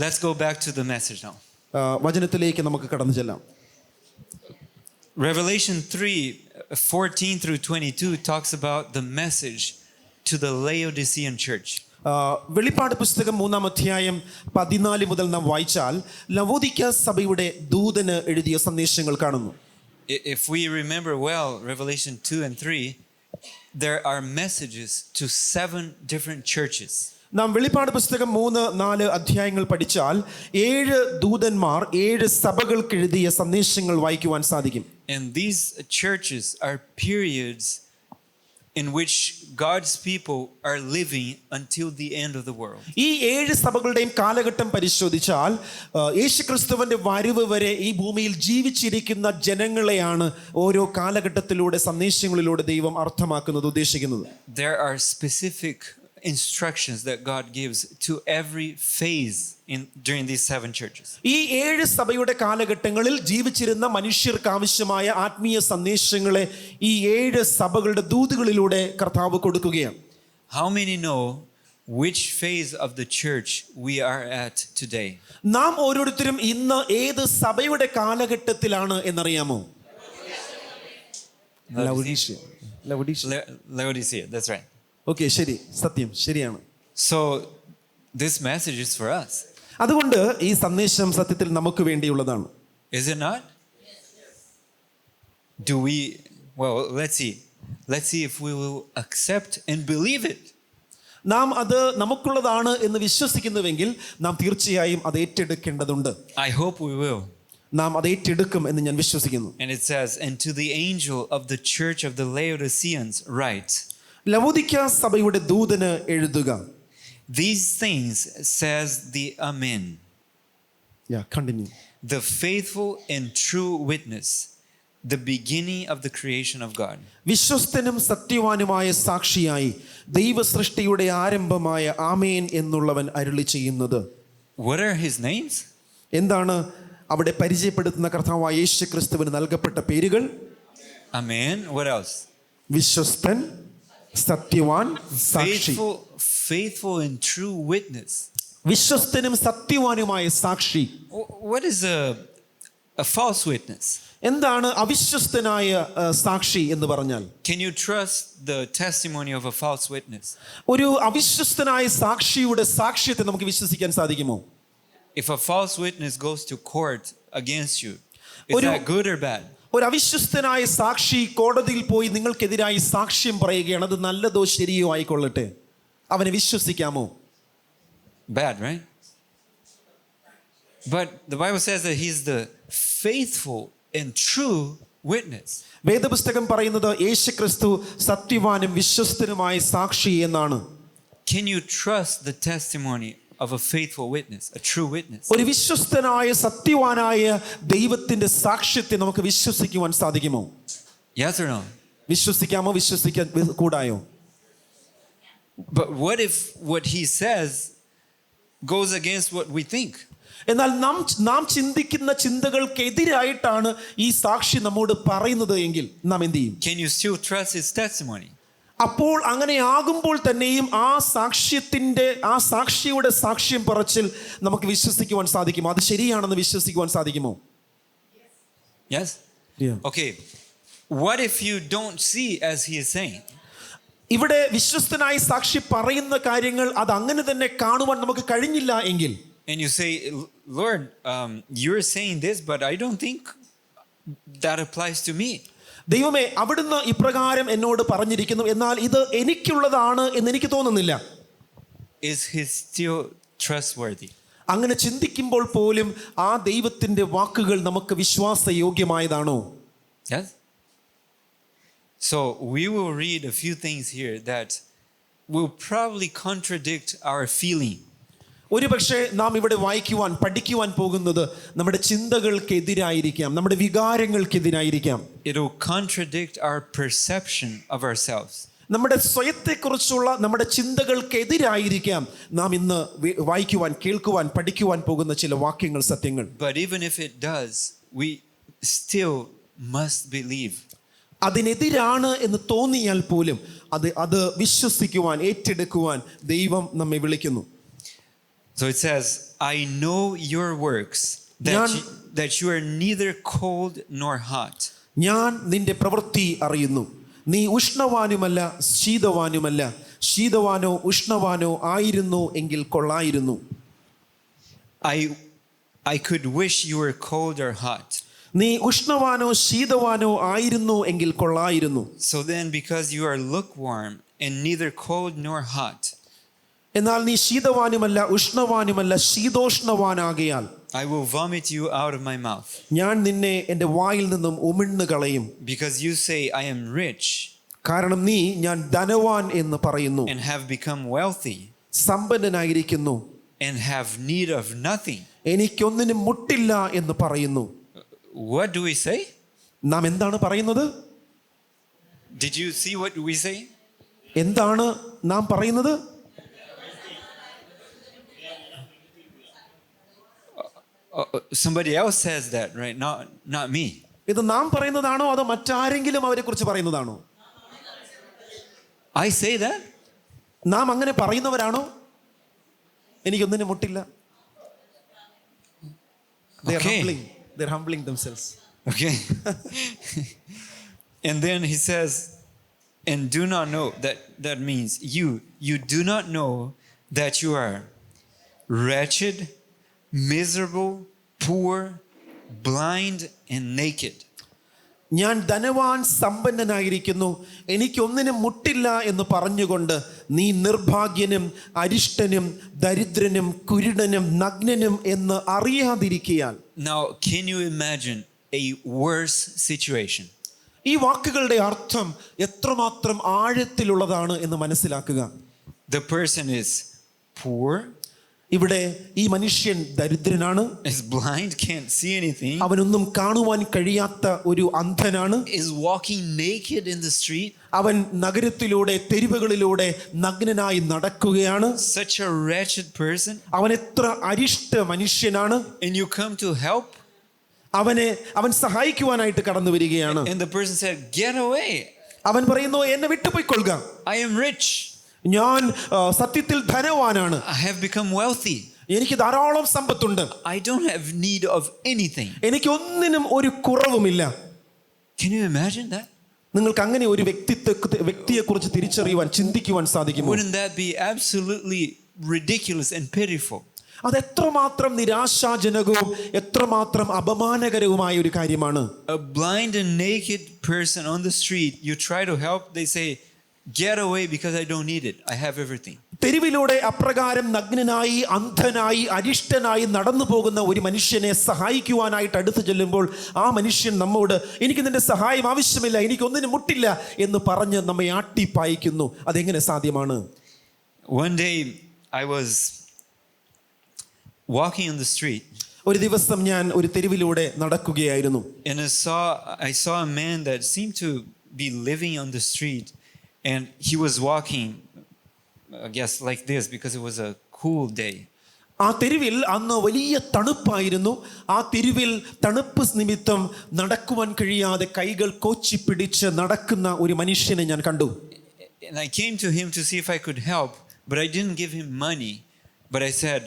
Let's go back to the message now. വചനത്തിലേക്ക് നമുക്ക് കടന്നു ചെല്ലാം. Revelation 3:14 through 22 talks about the message to the Laodicean church. വെളിപ്പാട് പുസ്തകം 3-ാം അധ്യായം 14 മുതൽ നാം വായിച്ചാൽ ലവോദിക്ക സഭയുടെ ദൂതന് എഴുതിയ സന്ദേശങ്ങൾ കാണുന്നു. If we remember well, Revelation 2 and 3, there are messages to 7 different churches. നാം വെളിപ്പാട് പുസ്തകം 3-4 അധ്യായങ്ങൾ പഠിച്ചാൽ 7 ദൂതന്മാർ 7 സഭകൾക്ക് എഴുതിയ സന്ദേശങ്ങൾ വായിക്കുവാൻ സാധിക്കും. And these churches are periods in which God's people are living until the end of the world. ഈ 7 സഭകളുടെയും കാലഘട്ടം പരിശോധിച്ചാൽ യേശുക്രിസ്തുവിന്റെ വരവ് വരെ ഈ ഭൂമിയിൽ ജീവിച്ചിരിക്കുന്ന ജനങ്ങളെയാണ് ഓരോ കാലഘട്ടത്തിലൂടെ സന്ദേശങ്ങളിലൂടെ ദൈവം അർത്ഥമാക്കുന്നത്, ഉദ്ദേശിക്കുന്നത്. There are specific instructions that God gives to every phase during these 7 churches. ഈ 7 സഭയുടെ കാലഘട്ടങ്ങളിൽ ജീവിച്ചിരുന്ന മനുഷ്യർക്ക് ആവശ്യമായ ആത്മീയ സന്ദേശങ്ങളെ ഈ 7 സഭകളുടെ ദൂതുകളിലൂടെ കർത്താവ് കൊടുക്കുകയാണ്. How many know which phase of the church we are at today? നാം ഓരോരുത്തരും ഇന്ന് ഏത് സഭയുടെ കാലഘട്ടത്തിലാണ് എന്നറിയാമോ? Laodicea, that's right. ഓക്കെ, ശരി, സത്യം, ശരിയാണ്. So this message is for us. അതുകൊണ്ട് ഈ സന്ദേശം സത്യത്തിൽ നമുക്ക് വേണ്ടിയുള്ളതാണ്. Is it not? Do we? Well, let's see if we will accept and believe it. നാം അത് നമുക്കുള്ളതാണ് എന്ന് വിശ്വസിക്കുന്നുവെങ്കിൽ നാം തീർച്ചയായും അത് ഏറ്റെടുക്കേണ്ടതുണ്ട്. I hope we will. നാം അത് ഏറ്റെടുക്കും എന്ന് ഞാൻ വിശ്വസിക്കുന്നു. And it says, "And to the angel of the church of the Laodiceans write." ലവോദിക്ക സഭയുടെ ദൂതന് എഴുതുക. These things says the Amen. Continue. The faithful and true witness, the beginning of the creation of God. വിശ്വസ്തനും സത്യവാനുമായ സാക്ഷിയായി ദൈവ സൃഷ്ടിയുടെ ആരംഭമായ ആമേൻ എന്നുള്ളവൻ അരുളി ചെയ്യുന്നത്. What are his names? എന്താണ് അവിടെ പരിചയപ്പെടുത്തുന്ന കർത്താവായ യേശുക്രിസ്തുവിന് നൽകപ്പെട്ട പേരുകൾ? Amen. What else? വിശ്വസ്തൻ, സത്യവാൻ, സാക്ഷി. Faithful and true witness. വിശ്വസ്തനും സത്യവാനുമായ സാക്ഷി. What is a false witness? എന്താണ് അവിശ്വസ്തനായ സാക്ഷി എന്ന് പറഞ്ഞാൽ? Can you trust the testimony of a false witness? ഒരു അവിശ്വസ്തനായ സാക്ഷിയുടെ സാക്ഷ്യത്തെ നമുക്ക് വിശ്വസിക്കാൻ സാധിക്കുമോ? If a false witness goes to court against you, is that good or bad? ഒരു അവിശ്വസ്തനായ സാക്ഷി കോടതിയിൽ പോയി നിങ്ങൾക്കെതിരായി സാക്ഷ്യം പറയുകയാണ്, അത് നല്ലതോ ശരിയോ ആയിക്കൊള്ളട്ടെ, അവനെ വിശ്വസിക്കാമോ? Bad, right? But the Bible says that he's the faithful and true witness. വേദപുസ്തകം പറയുന്നത് യേശുക്രിസ്തു സത്യവാനും വിശ്വസ്തനുമായ സാക്ഷി എന്നാണ്. Can you trust the testimony of a faithful witness, a true witness? ഒരു വിശ്വസ്തനായ സത്യവാനായ ദൈവത്തിന്റെ സാക്ഷ്യത്തെ നമുക്ക് വിശ്വസിക്കുവാൻ സാധിക്കുമോ? Yes or no? വിശ്വസിക്കാമോ? വിശ്വസിക്കാൻ കൂടായോ? But what if what he says goes against what we think? എന്നാൽ നാം ചിന്തിക്കുന്ന ചിന്തകൾക്കെതിരായിട്ടാണ് ഈ സാക്ഷി നമ്മോട് പറയുന്നത് എങ്കിൽ നാം എന്ത് ചെയ്യും? Can you still trust his testimony? അപ്പോൾ അങ്ങനെ ആകുമ്പോൾ തന്നെയും ആ സാക്ഷിയുടെ സാക്ഷ്യം പറച്ചിൽ നമുക്ക് വിശ്വസിക്കുവാൻ സാധിക്കുമോ? അത് ശരിയാണെന്ന് വിശ്വസിക്കുവാൻ സാധിക്കുമോ? Yes? Yeah. Okay. What if you don't see as he is saying? ഇവിടെ വിശ്വസ്തനായ സാക്ഷി പറയുന്ന കാര്യങ്ങൾ അത് അങ്ങനെ തന്നെ കാണുവാൻ നമുക്ക് കഴിഞ്ഞില്ല എങ്കിൽ, and you say, Lord, you're saying this, but I don't think that applies to me. ദൈവമേ, അവിടുന്ന് ഇപ്രകാരം എന്നോട് പറഞ്ഞിരിക്കുന്നു, എന്നാൽ ഇത് എനിക്കുള്ളതാണ് എന്ന് എനിക്ക് തോന്നുന്നില്ല. Is he still trustworthy? അങ്ങനെ ചിന്തിക്കുമ്പോൾ പോലും ആ ദൈവത്തിന്റെ വാക്കുകൾ നമുക്ക് വിശ്വാസയോഗ്യമായതാണോ? Yes. So we will read a few things here that will probably contradict our feeling. ഒരുപക്ഷെ നാം ഇവിടെ വായിക്കുവാൻ പഠിക്കുവാൻ പോകുന്നത് നമ്മുടെ ചിന്തകൾക്കെതിരായിരിക്കാം, നമ്മുടെ വികാരങ്ങൾക്കെതിരായിരിക്കാം. It will contradict our perception of ourselves. നമ്മുടെ സ്വയത്തെക്കുറിച്ചുള്ള നമ്മുടെ ചിന്തകൾക്കെതിരായിരിക്കാം നാം ഇന്ന് വായിക്കുവാൻ, കേൾക്കുവാൻ, പഠിക്കുവാൻ പോകുന്ന ചില വാക്യങ്ങൾ, സത്യങ്ങൾ. But even if it does, we still must believe. അതിനെതിരാണ് എന്ന് തോന്നിയാൽ പോലും അത് വിശ്വസിക്കുവാൻ, ഏറ്റെടുക്കുവാൻ ദൈവം നമ്മെ വിളിക്കുന്നു. So it says, I know your works, that you are neither cold nor hot. ഞാൻ നിന്റെ പ്രവൃത്തി അറിയുന്നു. നീ ഉഷ്ണവാനുമല്ല ശീതവാനുമല്ല. ശീതവാനോ ഉഷ്ണവാനോ ആയിരുന്നു എങ്കിൽ കൊള്ളായിരുന്നു. I could wish you were cold or hot. നീ ഉഷ്ണവാനോ ശീതവാനോ ആയിരുന്നു എങ്കിൽ കൊള്ളായിരുന്നു. So then, because you are lukewarm and neither cold nor hot, എന്നാൽ നീ ശീതവാനുമല്ല ഉഷ്ണവാനുമല്ല ശീതോഷ്ണവാനാകയാൽ I will vomit you out of my mouth. ഞാൻ നിന്നെ എൻ്റെ വായിൽ നിന്നും ഉമിഴ്ന്നു കളയും. Because you say, I am rich കാരണം നീ ഞാൻ ധനവാൻ എന്ന് പറയുന്നു, and have become wealthy സമ്പന്നനായിരിക്കുന്നു, and have need of nothing. എനിക്കൊന്നിനും മുട്ടില്ല എന്ന് പറയുന്നു. What do we say? നാം എന്താണ് പറയുന്നത്? Did you see what we say? എന്താണ് നാം പറയുന്നത്? Somebody else says that, right? Not me. ഇത് നാം പറയുന്നതാണോ അതോ മറ്റാരെങ്കിലും അവരെ കുറിച്ച് പറയുന്നതാണോ? I say that. നാം അങ്ങനെ പറയുന്നവരാണോ? എനിക്കൊന്നിനും മുട്ടില്ല. Okay. They're humbling themselves. Okay. And then he says, and do not know, that means you do not know that you are wretched, miserable, poor, blind, and naked. ഞാൻ ധനവാൻ സമ്പന്നനായിരിക്കുന്നു, എനിക്കൊന്നിനും മുട്ടില്ല എന്ന് പറഞ്ഞുകൊണ്ട് നീ നിർഭാഗ്യനും അരിഷ്ടനും ദരിദ്രനും കുരുടനും നഗ്നനും എന്ന് അറിയാതിരിക്കയാൽ. Now, can you imagine a worse situation? ഈ വാക്കുകളുടെ അർത്ഥം എത്രമാത്രം ആഴത്തിലുള്ളതാണ് എന്ന് മനസ്സിലാക്കുക. The person is poor, ഇവിടെ ഈ മനുഷ്യൻ ദരിദ്രനാണ്, is blind, can't see anything, അവനൊന്നും കാണുവാൻ കഴിയാത്ത ഒരു അന്ധനാണ്, is walking naked in the street. അവൻ നഗരത്തിലൂടെ തെരുവുകളിലൂടെ നഗ്നനായി നടക്കുകയാണ്. Such a wretched person. അവൻ എത്ര അരിഷ്ട മനുഷ്യനാണ്. And you come to help, അവൻ സഹായിക്കുവാനായിട്ട് കടന്നു വരികയാണ്. and the person said, get away, അവൻ പറയുന്നു, എന്നെ വിട്ടുപോയിക്കൊള്ളുക, I am rich, ഞാൻ സത്യത്തിൽ ധനവാനാണ്, I have become wealthy, എനിക്ക് ധാരാളം സമ്പത്തുണ്ട്, I don't have need of anything. എനിക്ക് ഒന്നിനും ഒരു കുറവുമില്ല. Can you imagine that? നിങ്ങൾക്ക് അങ്ങനെ ഒരു വ്യക്തിയെ കുറിച്ച് തിരിച്ചറിയുവാൻ ചിന്തിക്കുവാൻ സാധിക്കുമോ? Wouldn't that be absolutely ridiculous and pitiful? അത് എത്രമാത്രം നിരാശാജനകവും എത്രമാത്രം അപമാനകരവുമായ ഒരു കാര്യമാണ്. A blind and naked person on the street, you try to help, they say, get away because I don't need it, I have everything. തെരുവിലൂടെ അപ്രകാരം നഗ്നനായി അന്ധനായി അരിഷ്ടനായി നടന്നു പോകുന്ന ഒരു മനുഷ്യനെ സഹായിക്കുവാനായിട്ട് അടുത്ത് ചെല്ലുമ്പോൾ ആ മനുഷ്യൻ നമ്മോട്, എനിക്ക് നിന്റെ സഹായം ആവശ്യമില്ല, എനിക്കൊന്നിനും മുട്ടില്ല എന്ന് പറഞ്ഞ് നമ്മെ ആട്ടിപ്പായിക്കുന്നു. അതെങ്ങനെ സാധ്യമാണ്? One day I was walking on the street, ഒരു ദിവസം ഞാൻ ഒരു തെരുവിലൂടെ നടക്കുകയായിരുന്നു. and I saw a man that seemed to be living on the street, and he was walking, I guess like this, because it was a cool day. ആ തെരുവിൽ അന്ന് വലിയ തണുപ്പായിരുന്നു. ആ തെരുവിൽ തണുപ്പ് നിമിത്തം നടക്കുവാൻ കഴിയാതെ കൈകൾ കോച്ചി പിടിച്ച് നടക്കുന്ന ഒരു മനുഷ്യനെ ഞാൻ കണ്ടു. And I came to him to see if I could help, but I didn't give him money, but I said,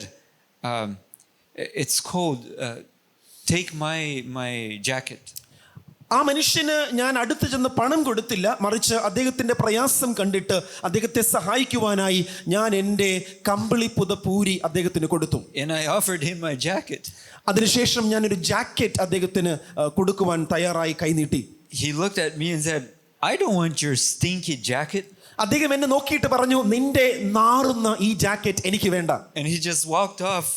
it's cold, take my jacket. ആ മനുഷ്യന് ഞാൻ അടുത്ത് ചെന്ന് പണം കൊടുത്തില്ല, മറിച്ച് അദ്ദേഹത്തിന്റെ പ്രയാസം കണ്ടിട്ട് അദ്ദേഹത്തെ സഹായിക്കുവാനായി ഞാൻ എൻ്റെ കമ്പിളി പുതപ്പൂരി അദ്ദേഹത്തിന് കൊടുത്തു. And I offered him my jacket. അതിനുശേഷം ഞാൻ ഒരു ജാക്കറ്റ് അദ്ദേഹത്തിന് കൊടുക്കുവാൻ തയ്യാറായി കൈനീട്ടി. He looked at me and said, I don't want your stinky jacket. അദ്ദേഹം എന്നെ നോക്കിയിട്ട് പറഞ്ഞു, നിന്റെ നാറുന്ന ഈ ജാക്കറ്റ് എനിക്ക് വേണ്ട. And he just walked off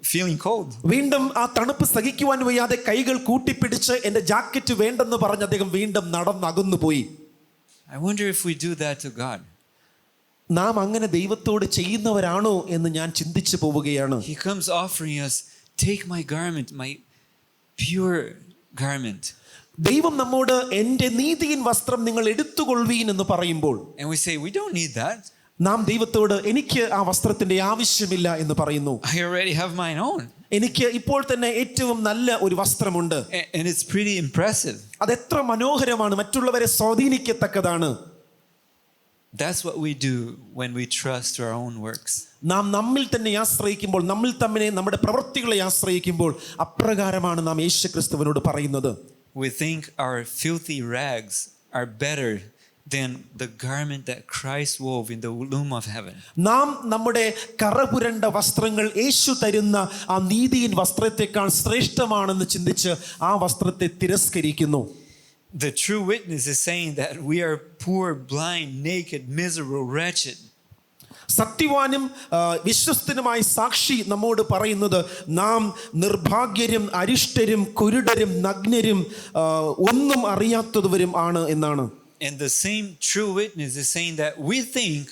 feeling cold. വീണ്ടും ആ തണുപ്പ് സഹിക്കുവാൻ വയ്യാതെ കൈകൾ കൂട്ടിപ്പിടിച്ച് എൻ്റെ ജാക്കറ്റ് വേണ്ടെന്ന് പറഞ്ഞ് അദ്ദേഹം വീണ്ടും നടന്നകന്നു പോയി. I wonder if we do that to God. നാം അങ്ങനെ ദൈവത്തോട് ചെയ്യുന്നവരാണോ എന്ന് ഞാൻ ചിന്തിച്ചു പോവുകയാണ്. He comes offering us, take my garment, my pure garment. ദൈവം നമ്മോട് എൻ്റെ നീതിയിൻ വസ്ത്രം നിങ്ങൾ എടുത്തുകൊള്ളുവീൻ എന്ന് പറയുമ്പോൾ, And we say, we don't need that, നാം ദൈവത്തോട് എനിക്ക് ആ വസ്ത്രത്തിന്റെ ആവശ്യമില്ല എന്ന് പറയുന്നു. I already have mine own. എനിക്ക് ഇപ്പോൾ തന്നെ ഏറ്റവും നല്ല ഒരു വസ്ത്രമുണ്ട്. And it's pretty impressive. അതെത്ര മനോഹരമാണ്, മറ്റുള്ളവരെ സ്വാധീനിക്കത്തക്കതാണ്. That's what we do when we trust our own works. നാം നമ്മിൽ തന്നെ ആശ്രയിക്കുമ്പോൾ, നമ്മിൽ തന്നെ നമ്മുടെ പ്രവൃത്തികളെ ആശ്രയിക്കുമ്പോൾ അപ്രകാരമാണ് നാം യേശുക്രിസ്തുവിനോട് പറയുന്നത്. We think our filthy rags are better than the garment that Christ wove in the loom of heaven. നാം നമ്മുടെ കറപുരണ്ട വസ്ത്രങ്ങൾ യേശു തരുന്ന ആ നീതിയിൻ വസ്ത്രത്തെക്കാൾ ശ്രേഷ്ഠമാണെന്ന് ചിന്തിച്ച് ആ വസ്ത്രത്തെ തിരസ്കരിക്കുന്നു. The true witness is saying that we are poor, blind, naked, miserable, wretched. സത്യവാനും വിശ്വസ്തനുമായ സാക്ഷി നമ്മോട് പറയുന്നത് നാം നിർഭാഗ്യരും, അരിഷ്ടരും, കുരുടരും, നഗ്നരും, ഒന്നും അറിയാത്തവരും ആണ് എന്നാണ്. And the same true witness is saying that we think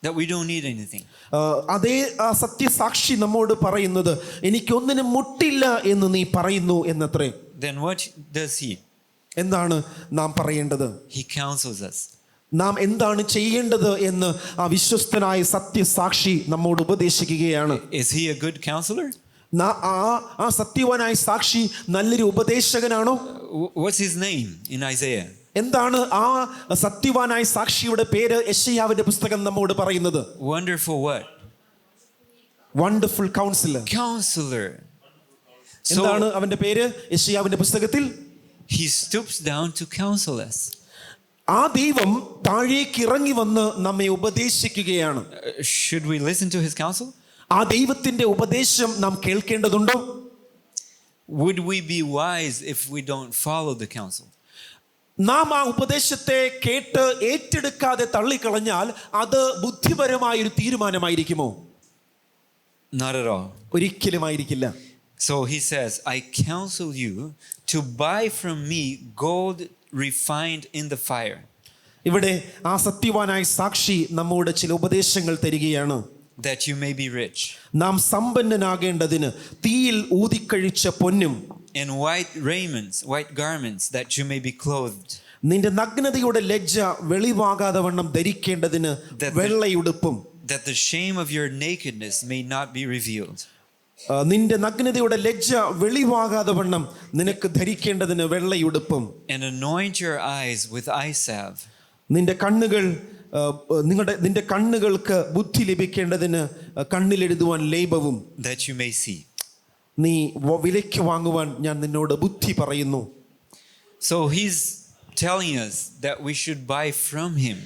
that we don't need anything. അതേ സത്യസാക്ഷി നമ്മോട് പറയുന്നത് എനിക്കൊന്നിനും മുട്ടില്ല എന്ന് നീ പറയുന്നു എന്നത്രേ. Then what does he? എന്താണ് നാം പറയേണ്ടത്? He counsels us. നാം എന്താണ് ചെയ്യേണ്ടത് എന്ന് ആ വിശ്വസ്തനായ സത്യസാക്ഷി നമ്മോട് ഉപദേശിക്കുകയാണ്. Is he a good counselor? ആ സത്യവാനായ സാക്ഷി നല്ലൊരു ഉപദേശകനാണോ? What's his name in Isaiah? എന്താണ് ആ സത്യവാനായ സാക്ഷിയുടെ പേര്? യെശയ്യാവിന്റെ പുസ്തകം നമ്മോട് പറയുന്നത് Wonderful what? Wonderful councillor. Counselor. എന്താണ് So അവന്റെ പേര് യെശയ്യാവിന്റെ പുസ്തകത്തിൽ? he stoops down to counsel us. ആ ദൈവം താഴേക്ക് ഇറങ്ങി വന്ന് നമ്മെ ഉപദേശിക്കുകയാണ്. Should we listen to his counsel? ആ ദൈവത്തിന്റെ ഉപദേശം നാം കേൾക്കേണ്ടതുണ്ടോ? Would we be wise if we don't follow the counsel? നാം ആ ഉപദേശത്തെ കേട്ട് ഏറ്റെടുക്കാതെ തള്ളിക്കളഞ്ഞാൽ അത് ബുദ്ധിപരമായ ഒരു തീരുമാനമായിരിക്കുമോ? Not at all. ഒരിക്കലും ആയിരിക്കില്ല. So he says, I counsel you to buy from me gold refined in the fire. ഇവിടെ ആ സത്യവാനായ സാക്ഷി നമ്മോട് ചില ഉപദേശങ്ങൾ തരികയാണ്. That you may be rich. നാം സമ്പന്നനാകേണ്ടതിന് തീയിൽ ഊതിക്കഴിച്ച പൊന്നും In white raiments, white garments, that you may be clothed. നിന്റെ നഗ്നതയുടെ ലജ്ജ വെളിവാകാതെ വണ്ണം ധരിക്കേണ്ടതിന് വെള്ളയുടുപ്പും. That the shame of your nakedness may not be revealed. നിന്റെ നഗ്നതയുടെ ലജ്ജ വെളിവാകാതെ വണ്ണം നിനക്ക് ധരിക്കേണ്ടതിന് വെള്ളയുടുപ്പും. And anoint your eyes with eye salve. നിന്റെ കണ്ണുകൾക്ക് ബുദ്ധി ലഭിക്കേണ്ടതിന് കണ്ണിലെഴുതുവാൻ ലേപവും. That you may see. നീ വിലയ്ക്ക് വാങ്ങുവാൻ ഞാൻ നിന്നോട് ബുദ്ധി പറയുന്നു. So he's telling us that we should buy from him.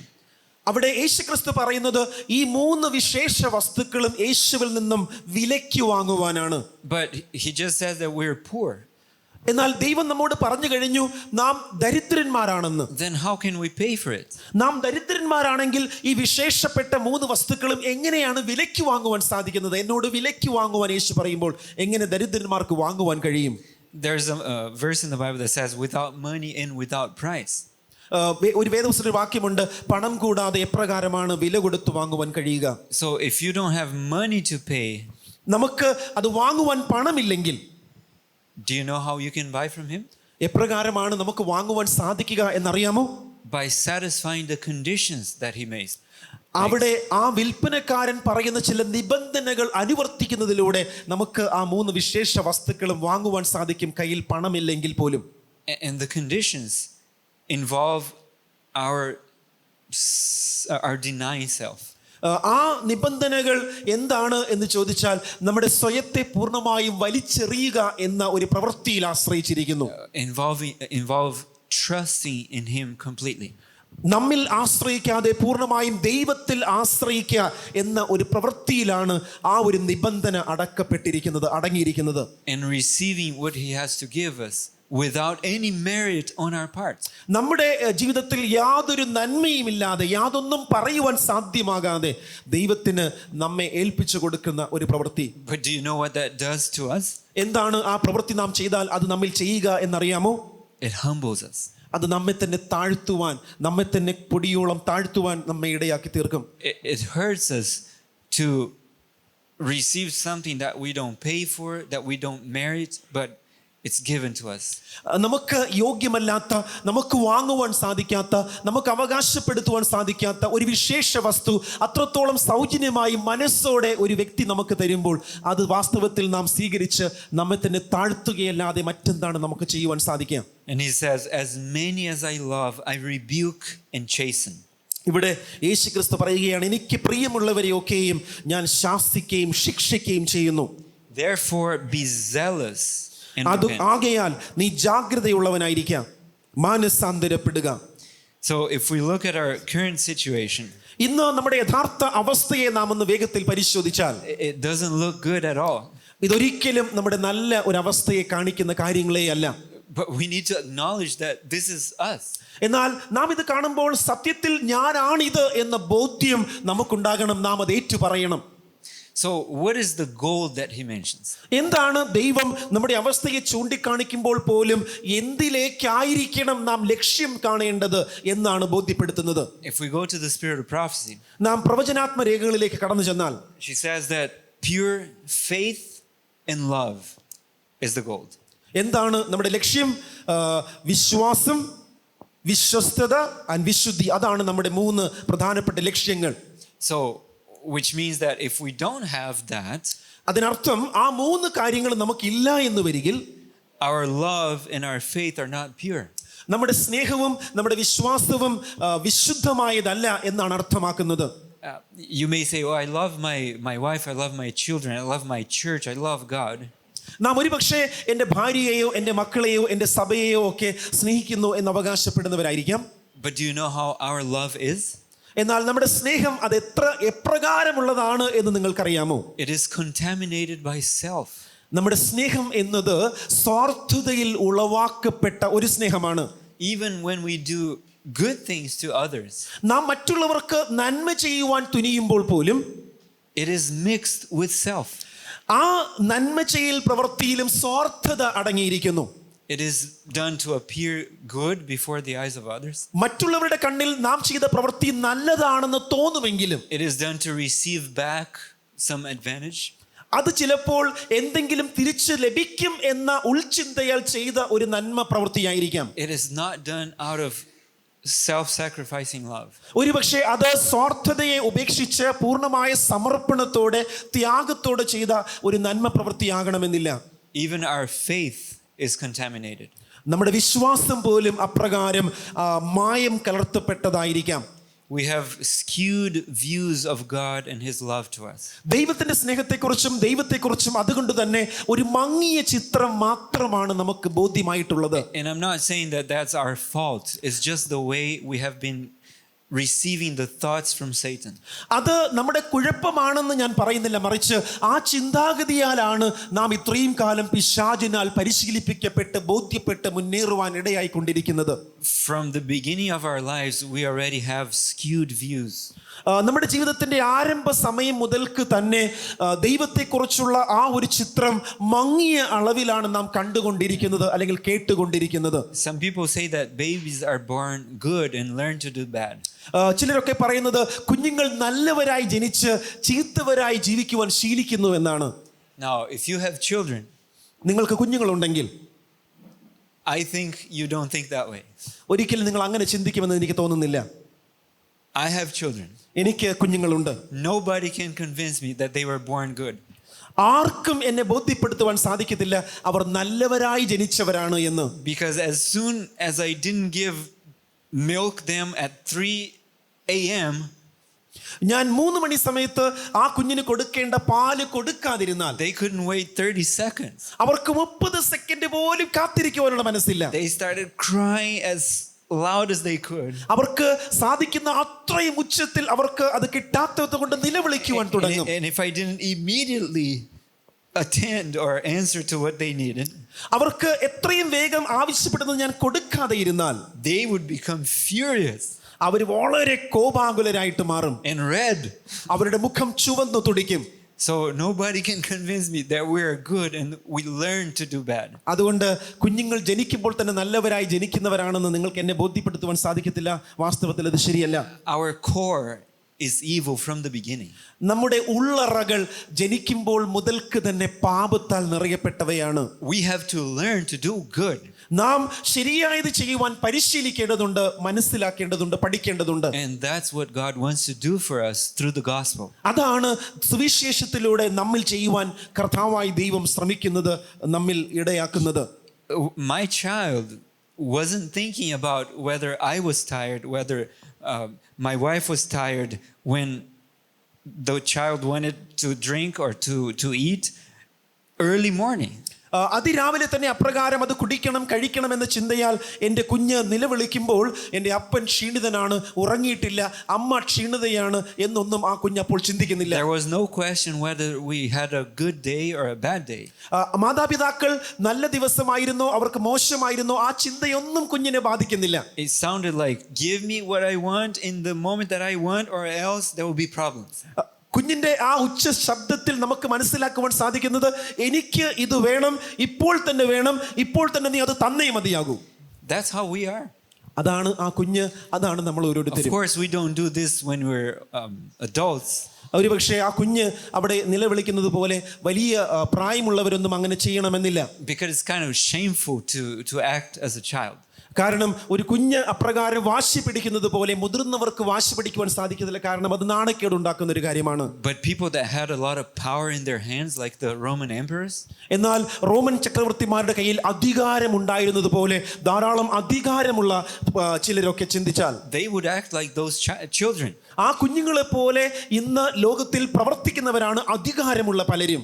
അവിടെ യേശുക്രിസ്തു പറയുന്നത് ഈ മൂന്ന് വിശേഷ വസ്തുക്കളും യേശുവിൽ നിന്നും വിലയ്ക്ക് വാങ്ങുവാനാണ്. But he just says that we're poor. എന്നാൽ ദൈവം നമ്മോട് പറഞ്ഞു കഴിഞ്ഞു നാം ദരിദ്രന്മാരാണെന്ന്. Then how can we pay for it? നാം ദരിദ്രന്മാരാണെങ്കിൽ ഈ വിശേഷപ്പെട്ട മൂന്ന് വസ്തുക്കളും എങ്ങനെയാണ് വിലയ്ക്ക് വാങ്ങുവാൻ സാധിക്കുന്നത്? എന്നോട് വിലയ്ക്ക് വാങ്ങുവാൻ യേശു പറയുമ്പോൾ എങ്ങനെ ദരിദ്രന്മാർക്ക് വാങ്ങുവാൻ കഴിയും? There's a verse in the Bible that says without money and without price. ഒരു വേദപുസ്തകത്തിൽ വാക്യമുണ്ട്, പണം കൂടാതെ എപ്രകാരമാണ് വില കൊടുത്തു വാങ്ങുവാൻ കഴിയുക? So if you don't have money to pay, നമുക്ക് അത് വാങ്ങുവാൻ പണമില്ലെങ്കിൽ do you know how you can buy from him? എപ്രകാരമാണ് നമുക്ക് വാങ്ങുവാൻ സാധിക്കുക എന്നറിയാമോ? By satisfying the conditions that he makes. അവിടെ ആ വിൽപ്പനക്കാരൻ പറയുന്ന ചില നിബന്ധനകൾ അനുവർത്തിക്കുന്നതിലൂടെ നമുക്ക് ആ മൂന്ന് വിശേഷ വസ്തുക്കളും വാങ്ങുവാൻ സാധിക്കും, കയ്യിൽ പണമില്ലെങ്കിൽ പോലും. And the conditions involve our denying self. ആ നിബന്ധനകൾ എന്താണ് എന്ന് ചോദിച്ചാൽ നമ്മുടെ സ്വയത്തെ പൂർണ്ണമായും വലിച്ചെറിയുക എന്ന ഒരു പ്രവൃത്തിയിൽ ആശ്രയിച്ചിരിക്കുന്നു. Involve trusting in him completely. നമ്മിൽ ആശ്രയിക്കാതെ പൂർണ്ണമായും ദൈവത്തിൽ ആശ്രയിക്കുക എന്ന ഒരു പ്രവൃത്തിയിലാണ് ആ ഒരു നിബന്ധന അടങ്ങിയിരിക്കുന്നത്. And receiving what he has to give us without any merit on our part. നമ്മുടെ ജീവിതത്തിൽ യാതൊരു നന്മയുമില്ലാതെ, യാതൊന്നും പറയുവാൻ സാധ്യമാകാതെ ദൈവത്തിന് നമ്മെ ഏൽപ്പിച്ചു കൊടുക്കുന്ന ഒരു പ്രവൃത്തി. But do you know what that does to us? എന്താണ് ആ പ്രവൃത്തി നാം ചെയ്താൽ അത് നമ്മിൽ ചെയ്യുക എന്നറിയാമോ? It humbles us. അത് നമ്മെ തന്നെ താഴ്ത്തുവാൻ, നമ്മെ തന്നെ പൊടിയോളം താഴ്ത്തുവാൻ നമ്മെ ഇടയാക്കി തീർക്കും. It hurts us to receive something that we don't pay for, that we don't merit, but it's given to us. നമുക്ക് യോഗ്യമല്ലാത്ത, നമുക്ക് വാങ്ങുവാൻ സാധിക്കാത്ത, നമുക്ക് അവകാശപ്പെടുത്തുവാൻ സാധിക്കാത്ത ഒരു വിശേഷ വസ്തു അത്രത്തോളം സൗജന്യമായി മനസ്സോടെ ഒരു വ്യക്തി നമുക്ക് തരുമ്പോൾ അത് വാസ്തവത്തിൽ നാം സ്വീകരിച്ച് നമ്മെ തന്നെ താഴ്ത്തുകയല്ലാതെ മറ്റെന്താണ് നമുക്ക് ചെയ്യുവാൻ സാധിക്കുക? And he says, as many as I love, I rebuke and chasten. ഇവിടെ യേശുക്രിസ്തു പറയുകയാണ്, എനിക്ക് പ്രിയമുള്ളവരെയൊക്കെയും ഞാൻ ശാസിക്കുകയും ശിക്ഷിക്കുകയും ചെയ്യുന്നു. Therefore be zealous and അത് repent. ആകയാൽ നീ ജാഗ്രതയുള്ളവനായിരിക്കാം, മാനസാന്തരപ്പെടുക. So if we look at our current situation, ഇന്ന് നമ്മുടെ യഥാർത്ഥ അവസ്ഥയെ നാം ഒന്ന് വേഗത്തിൽ പരിശോധിച്ചാൽ it doesn't look good at all. ഇതൊരിക്കലും നമ്മുടെ നല്ല ഒരു അവസ്ഥയെ കാണിക്കുന്ന കാര്യങ്ങളേ അല്ല. But we need to acknowledge that this is us. എന്നാൽ നാം ഇത് കാണുമ്പോൾ സത്യത്തിൽ ഞാനാണിത് എന്ന ബോധ്യം നമുക്കുണ്ടാകണം, നാം അത് ഏറ്റു പറയണം. So what is the goal that he mentions? എന്താണ് ദൈവം നമ്മുടെ അവസ്ഥയെ ചൂണ്ടിക്കാണിക്കുമ്പോൾ പോലും എന്തിലേക്കായിരിക്കണം നാം ലക്ഷ്യം കാണേണ്ടത് എന്നാണ് ബോധ്യപ്പെടുത്തുന്നത്. If we go to the spirit of prophecy, നാം പ്രവചനാത്മ രേഖകളിലേക്ക് കടന്നു ചെന്നാൽ she says that pure faith and love is the goal. എന്താണ് നമ്മുടെ ലക്ഷ്യം? വിശ്വാസം, വിശ്വസ്തത ആൻഡ് വിശുദ്ധി, അതാണ് നമ്മുടെ 3 പ്രധാനപ്പെട്ട ലക്ഷ്യങ്ങൾ. So which means that if we don't have that, അതിനർത്ഥം ആ 3 കാര്യങ്ങൾ നമുക്കില്ല എന്ന് വരികിൽ our love and our faith are not pure. നമ്മുടെ സ്നേഹവും നമ്മുടെ വിശ്വാസവും വിശുദ്ധമായതല്ല എന്നാണ് അർത്ഥമാക്കുന്നത്. You may say, oh, I love my wife, I love my children, I love my church, I love God. നാം ഒരുപക്ഷെ എൻ്റെ ഭാര്യയെയോ എൻ്റെ മക്കളെയോ എൻ്റെ സഭയെയോ ഒക്കെ സ്നേഹിക്കുന്നു എന്ന് അവകാശപ്പെടുന്നവരായിരിക്കാം. But do you know how our love is? എന്നാൽ നമ്മുടെ സ്നേഹം അത് എപ്രകാരമുള്ളതാണ് എന്ന് നിങ്ങൾക്കറിയാമോ? It is contaminated by self. നമ്മുടെ സ്നേഹം എന്നത് സ്വാർത്ഥതയിൽ ഉളവാക്കപ്പെട്ട ഒരു സ്നേഹമാണ്. Even when we do good things to others, നാം മറ്റുള്ളവർക്ക് നന്മ ചെയ്യുവാൻ തുനിയുമ്പോൾ പോലും it is mixed with self. ആ നന്മ ചെയ്യൽ പ്രവൃത്തിയിലും സ്വാർത്ഥത അടങ്ങിയിരിക്കുന്നു. It is done to appear good before the eyes of others. മറ്റുള്ളവരുടെ കണ്ണിൽ നാം ചെയ്ത പ്രവൃത്തി നല്ലതാണെന്ന് തോന്നുമെങ്കിലും It is done to receive back some advantage. അത് ചിലപ്പോൾ എന്തെങ്കിലും തിരിച്ച് ലഭിക്കും എന്ന ഉൾചിന്തയാൽ ചെയ്ത ഒരു നന്മ പ്രവൃത്തിയായിരിക്കാം. It is not done out of self-sacrificing love. ഒരുപക്ഷെ അത് സ്വാർത്ഥതയെ ഉപേക്ഷിച്ച് പൂർണ്ണമായ സമർപ്പണത്തോടെ ത്യാഗത്തോടെ ചെയ്ത ഒരു നന്മ പ്രവൃത്തിയാകണമെന്നില്ല. Even our faith is contaminated. നമ്മുടെ വിശ്വാസം പോലും അപ്രകാരം മായം കലർത്തപ്പെട്ടതായിരിക്കാം. We have skewed views of God and his love to us. ദൈവത്തിന്റെ സ്നേഹത്തെക്കുറിച്ചും ദൈവത്തെക്കുറിച്ചും അതുകൊണ്ട് തന്നെ ഒരു മങ്ങിയ ചിത്രം മാത്രമാണ് നമുക്ക് ബോധ്യമായിട്ടുള്ളത്. And I'm not saying that that's our fault. It's just the way we have been receiving the thoughts from Satan. അത് നമ്മുടെ കുഴപ്പമാണെന്ന് ഞാൻ പറയുന്നില്ല, മറിച്ച് ആ ചിന്താഗതിയാലാണ് നാം ഇത്രയും കാലം പിശാചിനാൽ പരിശീലിപ്പിക്കപ്പെട്ട് ബോധ്യപ്പെട്ട് മുന്നേറുവാൻ ഇടയായിക്കൊണ്ടിരിക്കുന്നത്. From the beginning of our lives, we already have skewed views. നമ്മുടെ ജീവിതത്തിന്റെ ആരംഭ സമയം മുതൽക്ക് തന്നെ ദൈവത്തെക്കുറിച്ചുള്ള ആ ഒരു ചിത്രം മങ്ങിയ അളവിലാണ് നാം കണ്ടുകൊണ്ടിരിക്കുന്നത് അല്ലെങ്കിൽ കേട്ടുകൊണ്ടിരിക്കുന്നത്. Some people say that babies are born good and learn to do bad. ചിലരൊക്കെ പറയുന്നത് കുഞ്ഞുങ്ങൾ നല്ലവരായി ജനിച്ച് ചീത്തവരായി ജീവിക്കുവാൻ ശീലിക്കുന്നു എന്നാണ്. Now, if you have children, നിങ്ങൾക്ക് കുഞ്ഞുങ്ങളുണ്ടെങ്കിൽ I think you don't think that way. ഒരിക്കലും നിങ്ങൾ അങ്ങനെ ചിന്തിക്കുമെന്ന് എനിക്ക് തോന്നുന്നില്ല. I have children. എനിക്ക് കുഞ്ഞുങ്ങളുണ്ട്. Nobody can convince me that they were born good. ആർക്കും എന്നെ ബോധ്യപ്പെടുത്തുവാൻ സാധിക്കത്തില്ല അവർ നല്ലവരായി ജനിച്ചവരാണ് എന്ന്. Because as soon as I didn't milk them at 3 a.m., ഞാൻ 3 മണി സമയത്ത് ആ കുഞ്ഞിന് കൊടുക്കേണ്ട പാല് കൊടുക്കാതിരുന്നാൽ they couldn't wait 30 seconds. അവർക്ക് 30 സെക്കൻഡ് പോലും കാത്തിരിക്കുവാനുള്ള മനസ്സില്ല. They started crying as loud as they could. അവർക്ക് സാധിക്കുന്ന അത്രയും ഉച്ചത്തിൽ അവർക്ക് അത് കിട്ടാത്തത് കൊണ്ട് നിലവിളിക്കുവാൻ തുടങ്ങും. And if I didn't immediately attend or answer to what they needed, അവർക്ക് എത്രയും വേഗം ആവശ്യപ്പെടുന്നത് ഞാൻ കൊടുക്കാതെ ഇരുന്നാൽ they would become furious അവർ വളരെ കോപാകുലരായിട്ട് മാറും. and red. അവരുടെ മുഖം ചുവന്നു തുടിക്കും. So nobody can convince me that we are good and we learn to do bad. അതുകൊണ്ട് കുഞ്ഞുങ്ങൾ ജനിക്കുമ്പോൾ തന്നെ നല്ലവരായി ജനിക്കുന്നവരാണെന്ന് നിങ്ങൾക്ക് എന്നെ ബോധ്യപ്പെടുത്തുവാൻ സാധിക്കത്തില്ല. വാസ്തവത്തിൽ അത് ശരിയല്ല. Our core is evil from the beginning. നമ്മുടെ ഉള്ളറകൾ ജനിക്കുമ്പോൾ മുതൽക്ക് തന്നെ പാപത്താൽ നിറയപ്പെട്ടവയാണ്. We have to learn to do good. നാം ശരിയായത് ചെയ്യുവാൻ പരിശീലിക്കേണ്ടതുണ്ട്, മനസ്സിലാക്കേണ്ടതുണ്ട്, പഠിക്കേണ്ടതുണ്ട്. And that's what God wants to do for us through the gospel. അതാണ് സുവിശേഷത്തിലൂടെ നമ്മിൽ ചെയ്യുവാൻ കർത്താവായി ദൈവം ശ്രമിക്കുന്നത്, നമ്മിൽ ഇടയാക്കുന്നത്. My child wasn't thinking about whether I was tired, whether my wife was tired when the child wanted to drink or to eat early morning. അതിരാവിലെ തന്നെ അപ്രകാരം അത് കുടിക്കണം കഴിക്കണം എന്ന ചിന്തയാൽ എൻ്റെ കുഞ്ഞ് നിലവിളിക്കുമ്പോൾ എൻ്റെ അപ്പൻ ക്ഷീണിതനാണ്, ഉറങ്ങിയിട്ടില്ല, അമ്മ ക്ഷീണിതയാണ് എന്നൊന്നും ആ കുഞ്ഞ് അപ്പോൾ ചിന്തിക്കുന്നില്ല. There was no question whether we had a good day or a bad day. മാതാപിതാക്കൾ നല്ല ദിവസമായിരുന്നോ അവർക്ക് മോശമായിരുന്നോ ആ ചിന്തയൊന്നും കുഞ്ഞിനെ ബാധിക്കുന്നില്ല. It sounded like, give me what I want in the moment that I want, or else there will be problems. കുഞ്ഞിന്റെ ആ ഉച്ച ശബ്ദത്തിൽ നമുക്ക് മനസ്സിലാക്കുവാൻ സാധിക്കുന്നത്, എനിക്ക് ഇത് വേണം, ഇപ്പോൾ തന്നെ വേണം, ഇപ്പോൾ തന്നെ നീ അത് തന്നേ മതിയാകൂ. That's how we are. അതാണ് ആ കുഞ്ഞ്, അതാണ് നമ്മൾ Of ഓരോരുത്തരും. course, we don't do this when we're adults. ഒരുപക്ഷെ ആ കുഞ്ഞ് അവിടെ നിലവിളിക്കുന്നത് പോലെ വലിയ പ്രായമുള്ളവരൊന്നും അങ്ങനെ ചെയ്യണമെന്നില്ല. Because it's kind of shameful to act as a child. കാരണം ഒരു കുഞ്ഞ് അപ്രകാരം വാശി പിടിക്കുന്നത് പോലെ മുതിർന്നവർക്ക് വാശി പിടിക്കുവാൻ സാധിക്കുന്നില്ല. കാരണം അത് നാണക്കേട് ഉണ്ടാക്കുന്ന ഒരു കാര്യമാണ്. But people that had a lot of power in their hands, like the Roman emperors, എന്നാൽ റോമൻ ചക്രവർത്തിമാരുടെ കയ്യിൽ അധികാരം ഉണ്ടായിരുന്നത് പോലെ ധാരാളം അധികാരമുള്ള ചിലരൊക്കെ ചിന്തിച്ചാൽ they would act like those children. ആ കുഞ്ഞുങ്ങളെ പോലെ ഇന്ന് ലോകത്തിൽ പ്രവർത്തിക്കുന്നവരാണ് അധികാരമുള്ള പലരും.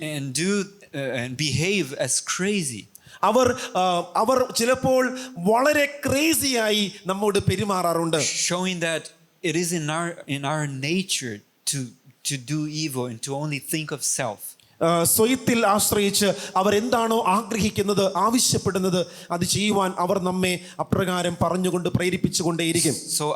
And behave as crazy. അവർ ചിലപ്പോൾ വളരെ ക്രേസിയായി നമ്മോട് പെരുമാറാറുണ്ട്. Showing that it is in our nature to do evil and to only think of self. സ്വയത്തിൽ ആശ്രയിച്ച് അവർ എന്താണോ ആഗ്രഹിക്കുന്നത്, ആവശ്യപ്പെടുന്നത് അത് ചെയ്യുവാൻ അവർ നമ്മെ അപ്രകാരം പറഞ്ഞുകൊണ്ട് പ്രേരിപ്പിച്ചുകൊണ്ടേയിരിക്കും. So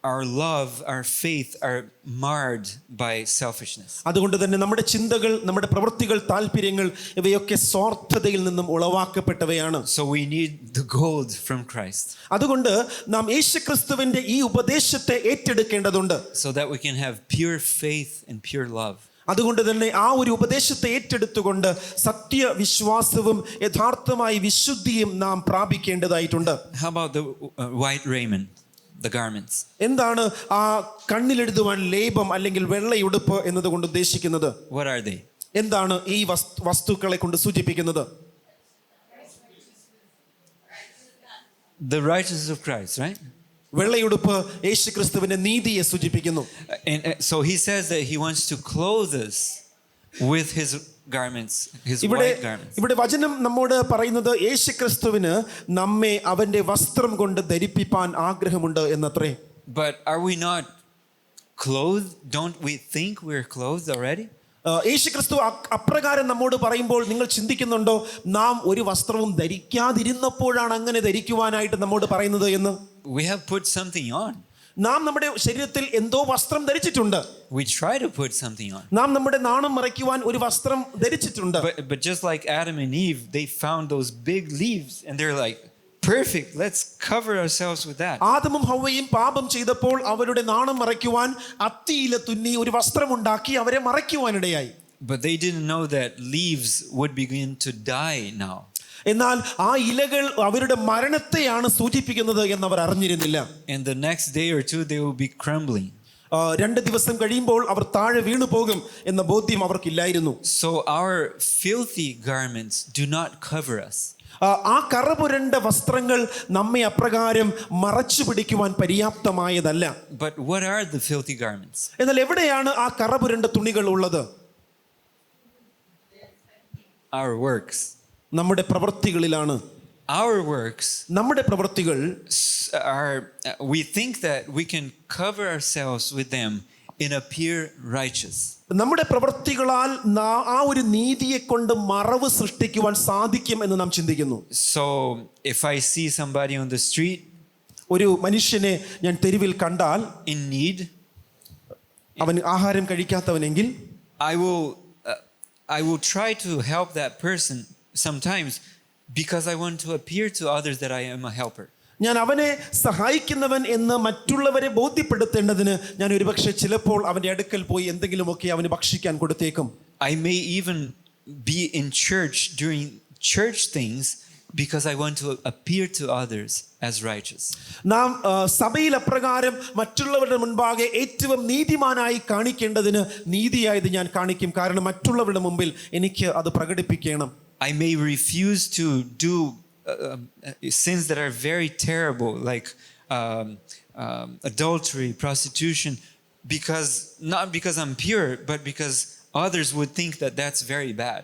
our love, our faith are marred by selfishness. അതുകൊണ്ട് തന്നെ നമ്മുടെ ചിന്തകൾ, നമ്മുടെ പ്രവൃത്തികൾ, താല്പര്യങ്ങൾ ഇവയൊക്കെ സ്വാർത്ഥതയിൽ നിന്നും ഉളവാക്കപ്പെട്ടവയാണ്. So we need the gold from Christ. അതുകൊണ്ട് നാം യേശുക്രിസ്തുവിന്റെ ഈ ഉപദേശത്തെ ഏറ്റെടുക്കേണ്ടതുണ്ട്. So that we can have pure faith and pure love. അതുകൊണ്ട് തന്നെ ആ ഒരു ഉപദേശത്തെ ഏറ്റെടുത്തുകൊണ്ട് സത്യവിശ്വാസവും യഥാർത്ഥമായ വിശുദ്ധിയും നാം പ്രാപിക്കേണ്ടതായിട്ടുണ്ട്. How about the white raiment, the garments? എന്താണ് ആ കണ്ണിലെഴുതുവാൻ ലേപം അല്ലെങ്കിൽ വെള്ളയുടുപ്പ് എന്നതുകൊണ്ട് ഉദ്ദേശിക്കുന്നത്? What are they? എന്താണ് ഈ വസ്തുക്കളെ കൊണ്ട് സൂചിപ്പിക്കുന്നത്? The righteousness of Christ, right? വെള്ളയുടുപ്പ് യേശുക്രിസ്തുവിന്റെ നീതിയെ സൂചിപ്പിക്കുന്നു. And so he says that he wants to clothe us with his garments, his white garments. ഇവിടെ വചനം നമ്മോട് പറയുന്നത് യേശുക്രിസ്തുവിന് നമ്മെ അവന്റെ വസ്ത്രം കൊണ്ട് ധരിപ്പിപ്പാൻ ആഗ്രഹമുണ്ട് എന്നത്രേ. But are we not clothed? Don't we think we're clothed already? യേശുക്രിസ്തു അപ്രകാരം നമ്മോട് പറയുമ്പോൾ നിങ്ങൾ ചിന്തിക്കുന്നുണ്ടോ, നാം ഒരു വസ്ത്രവും ധരിക്കാതിരുന്നപ്പോഴാണ് അങ്ങനെ ധരിക്കുവാനായിട്ട് നമ്മോട് പറയുന്നത് എന്ന്? We have put something on. നാം നമ്മുടെ ശരീരത്തിൽ എന്തോ വസ്ത്രം ധരിച്ചിട്ടുണ്ട്. We try to put something on. നാം നമ്മുടെ നാണം മറയ്ക്കുവാൻ ഒരു വസ്ത്രം ധരിച്ചിട്ടുണ്ട്. But just like Adam and Eve, they found those big leaves and they're like, perfect, let's cover ourselves with that. ആദമും ഹവ്വയും പാപം ചെയ്തപ്പോൾ അവരുടെ നാണം മറയ്ക്കുവാൻ അത്തിയില തുന്നി ഒരു വസ്ത്രമുണ്ടാക്കി അവരെ മറയ്ക്കുവാനിടയായി. But they didn't know that leaves would begin to die now. എന്നാൽ ആ ഇലകൾ അവരുടെ മരണത്തെയാണ് സൂചിപ്പിക്കുന്നത് എന്നവർ അറിഞ്ഞിരുന്നില്ല. And the next day or two they will be crumbling. 2 ദിവസം കഴിയുമ്പോൾ അവർ താഴെ വീണു പോകും എന്ന ബോധ്യം അവർക്കില്ലായിരുന്നു. So our filthy garments do not cover us. ആ കറപുരണ്ട വസ്ത്രങ്ങൾ നമ്മെ അപ്രകാരം മറച്ചു പിടിക്കുവാൻ പര്യാപ്തമായതല്ല. But what are the filthy garments? എന്നാൽ എവിടെയാണ് ആ കറപുരണ്ട തുണികൾ ഉള്ളത്? Our works. നമ്മുടെ പ്രവൃത്തികളിലാണ്. Our works നമ്മുടെ പ്രവൃത്തികൾ are, we think that we can cover ourselves with them and appear righteous. നമ്മുടെ പ്രവൃത്തികളാൽ ആ ഒരു നീതിയെ കൊണ്ട് മറവ് സൃഷ്ടിക്കുവാൻ സാധിക്കും എന്ന് നാം ചിന്തിക്കുന്നു. So if I see somebody on the street, ഒരു മനുഷ്യനെ ഞാൻ തെരുവിൽ കണ്ടാൽ, in need, അവൻ ആഹാരം കഴിക്കാത്തവനെങ്കിൽ, I will try to help that person sometimes because I want to appear to others that I am a helper. ഞാൻ അവനെ സഹായിക്കുന്നവൻ എന്ന് മറ്റുള്ളവരെ ബോധ്യപ്പെടുത്തേണ്ടതിന് ഞാൻ ഒരുപക്ഷെ ചിലപ്പോൾ അവന്റെ അടുക്കൽ പോയി എന്തെങ്കിലുമൊക്കെ അവന് ഭക്ഷിക്കാൻ കൊടുത്തേക്കും. I may even be in church during church things because I want to appear to others as righteous. നാം സഭയിൽ അപ്രകാരം മറ്റുള്ളവരുടെ മുൻപാകെ ഏറ്റവും നീതിമാനായി കാണിക്കേണ്ടതിന് നീതിയായത് ഞാൻ കാണിക്കും. കാരണം മറ്റുള്ളവരുടെ മുമ്പിൽ എനിക്ക് അത് പ്രകടിപ്പിക്കണം. I may refuse to do sins that are very terrible, like adultery, prostitution, not because I'm pure, but because others would think that that's very bad.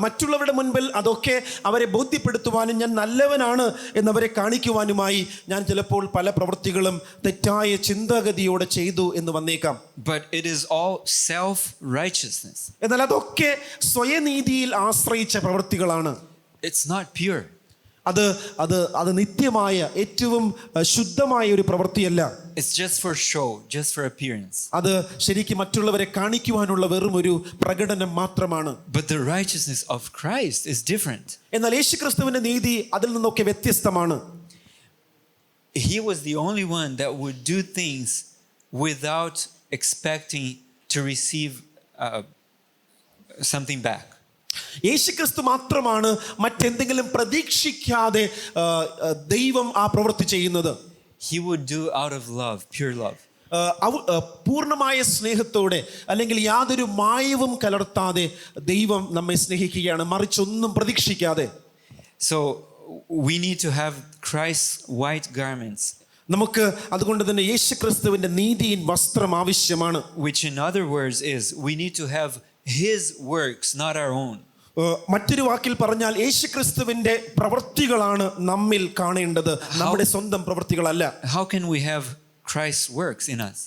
മറ്റുള്ളവരുടെ മുൻപിൽ അതൊക്കെ അവരെ ബോധ്യപ്പെടുത്തുവാനും ഞാൻ നല്ലവനാണ് എന്നവരെ കാണിക്കുവാനുമായി ഞാൻ ചിലപ്പോൾ പല പ്രവൃത്തികളും തെറ്റായ ചിന്താഗതിയോടെ ചെയ്തു എന്ന് വന്നേക്കാം. But it is all self-righteousness. എന്നാൽ അതൊക്കെ സ്വയനീതിയിൽ ആശ്രയിച്ച പ്രവൃത്തികളാണ്. It's not pure. അത് നിത്യമായ ഏറ്റവും ശുദ്ധമായ ഒരു പ്രവൃത്തിയല്ല. It's just for show, just for appearance. അത് ശരിക്കും മറ്റുള്ളവരെ കാണിക്കുവാനുള്ള വെറും ഒരു പ്രകടനം മാത്രമാണ്. But the righteousness of Christ is different. എന്നാൽ യേശുക്രിസ്തുവിന്റെ നീതി അതിൽ നിന്നൊക്കെ വ്യത്യസ്തമാണ്. He was the only one that would do things without expecting to receive something back. യേശുക്രിസ്തു മാത്രമാണ് മറ്റെന്തെങ്കിലും പ്രതീക്ഷിക്കാതെ ദൈവം ആ പ്രവൃത്തി ചെയ്യുന്നത്. He would do out of love, pure love. പൂർണ്ണമായ സ്നേഹത്തോടെ അല്ലെങ്കിൽ യാതൊരു മായവും കലർത്താതെ ദൈവം നമ്മെ സ്നേഹിക്കുകയാണ്, മറിച്ചൊന്നും പ്രതീക്ഷിക്കാതെ. So we need to have Christ's white garments. നമുക്ക് അതുകൊണ്ട് തന്നെ യേശുക്രിസ്തുവിന്റെ നീതിயின் വസ്ത്രം ആവശ്യമാണ്. Which in other words is we need to have his works, not our own. മറ്റൊരു വാക്കിൽ പറഞ്ഞാൽ യേശുക്രിസ്തുവിന്റെ പ്രവൃത്തികളാണ് നമ്മിൽ കാണേണ്ടത്, നമ്മുടെ സ്വന്തം പ്രവൃത്തികളല്ല. How can we have Christ's works in us?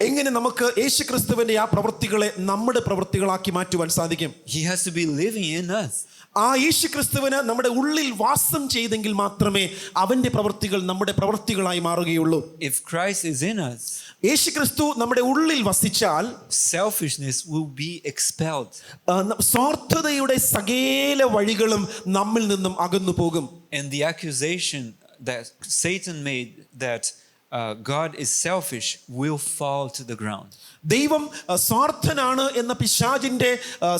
എങ്ങനെ നമുക്ക് യേശുക്രിസ്തുവിന്റെ ആ പ്രവൃത്തികളെ നമ്മുടെ പ്രവൃത്തികളാക്കി മാറ്റുവാൻ സാധിക്കും? He has to be living in us. ആ യേശുക്രിസ്തുവിന് നമ്മുടെ ഉള്ളിൽ വാസം ചെയ്തെങ്കിൽ മാത്രമേ അവന്റെ പ്രവൃത്തികൾ നമ്മുടെ പ്രവൃത്തികളായി മാറുകയുള്ളൂ. If Christ is in us, യേശുക്രിസ്തു നമ്മുടെ ഉള്ളിൽ വസിച്ചാൽ selfishness will be expelled. സ്വാർത്ഥതയുടെ സകല വഴികളും നമ്മിൽ നിന്നും അകന്നു പോകും. And the accusation that Satan made that God is selfish will fall to the ground. ദൈവം സ്വാർത്ഥനാണ് എന്ന പിശാചിന്റെ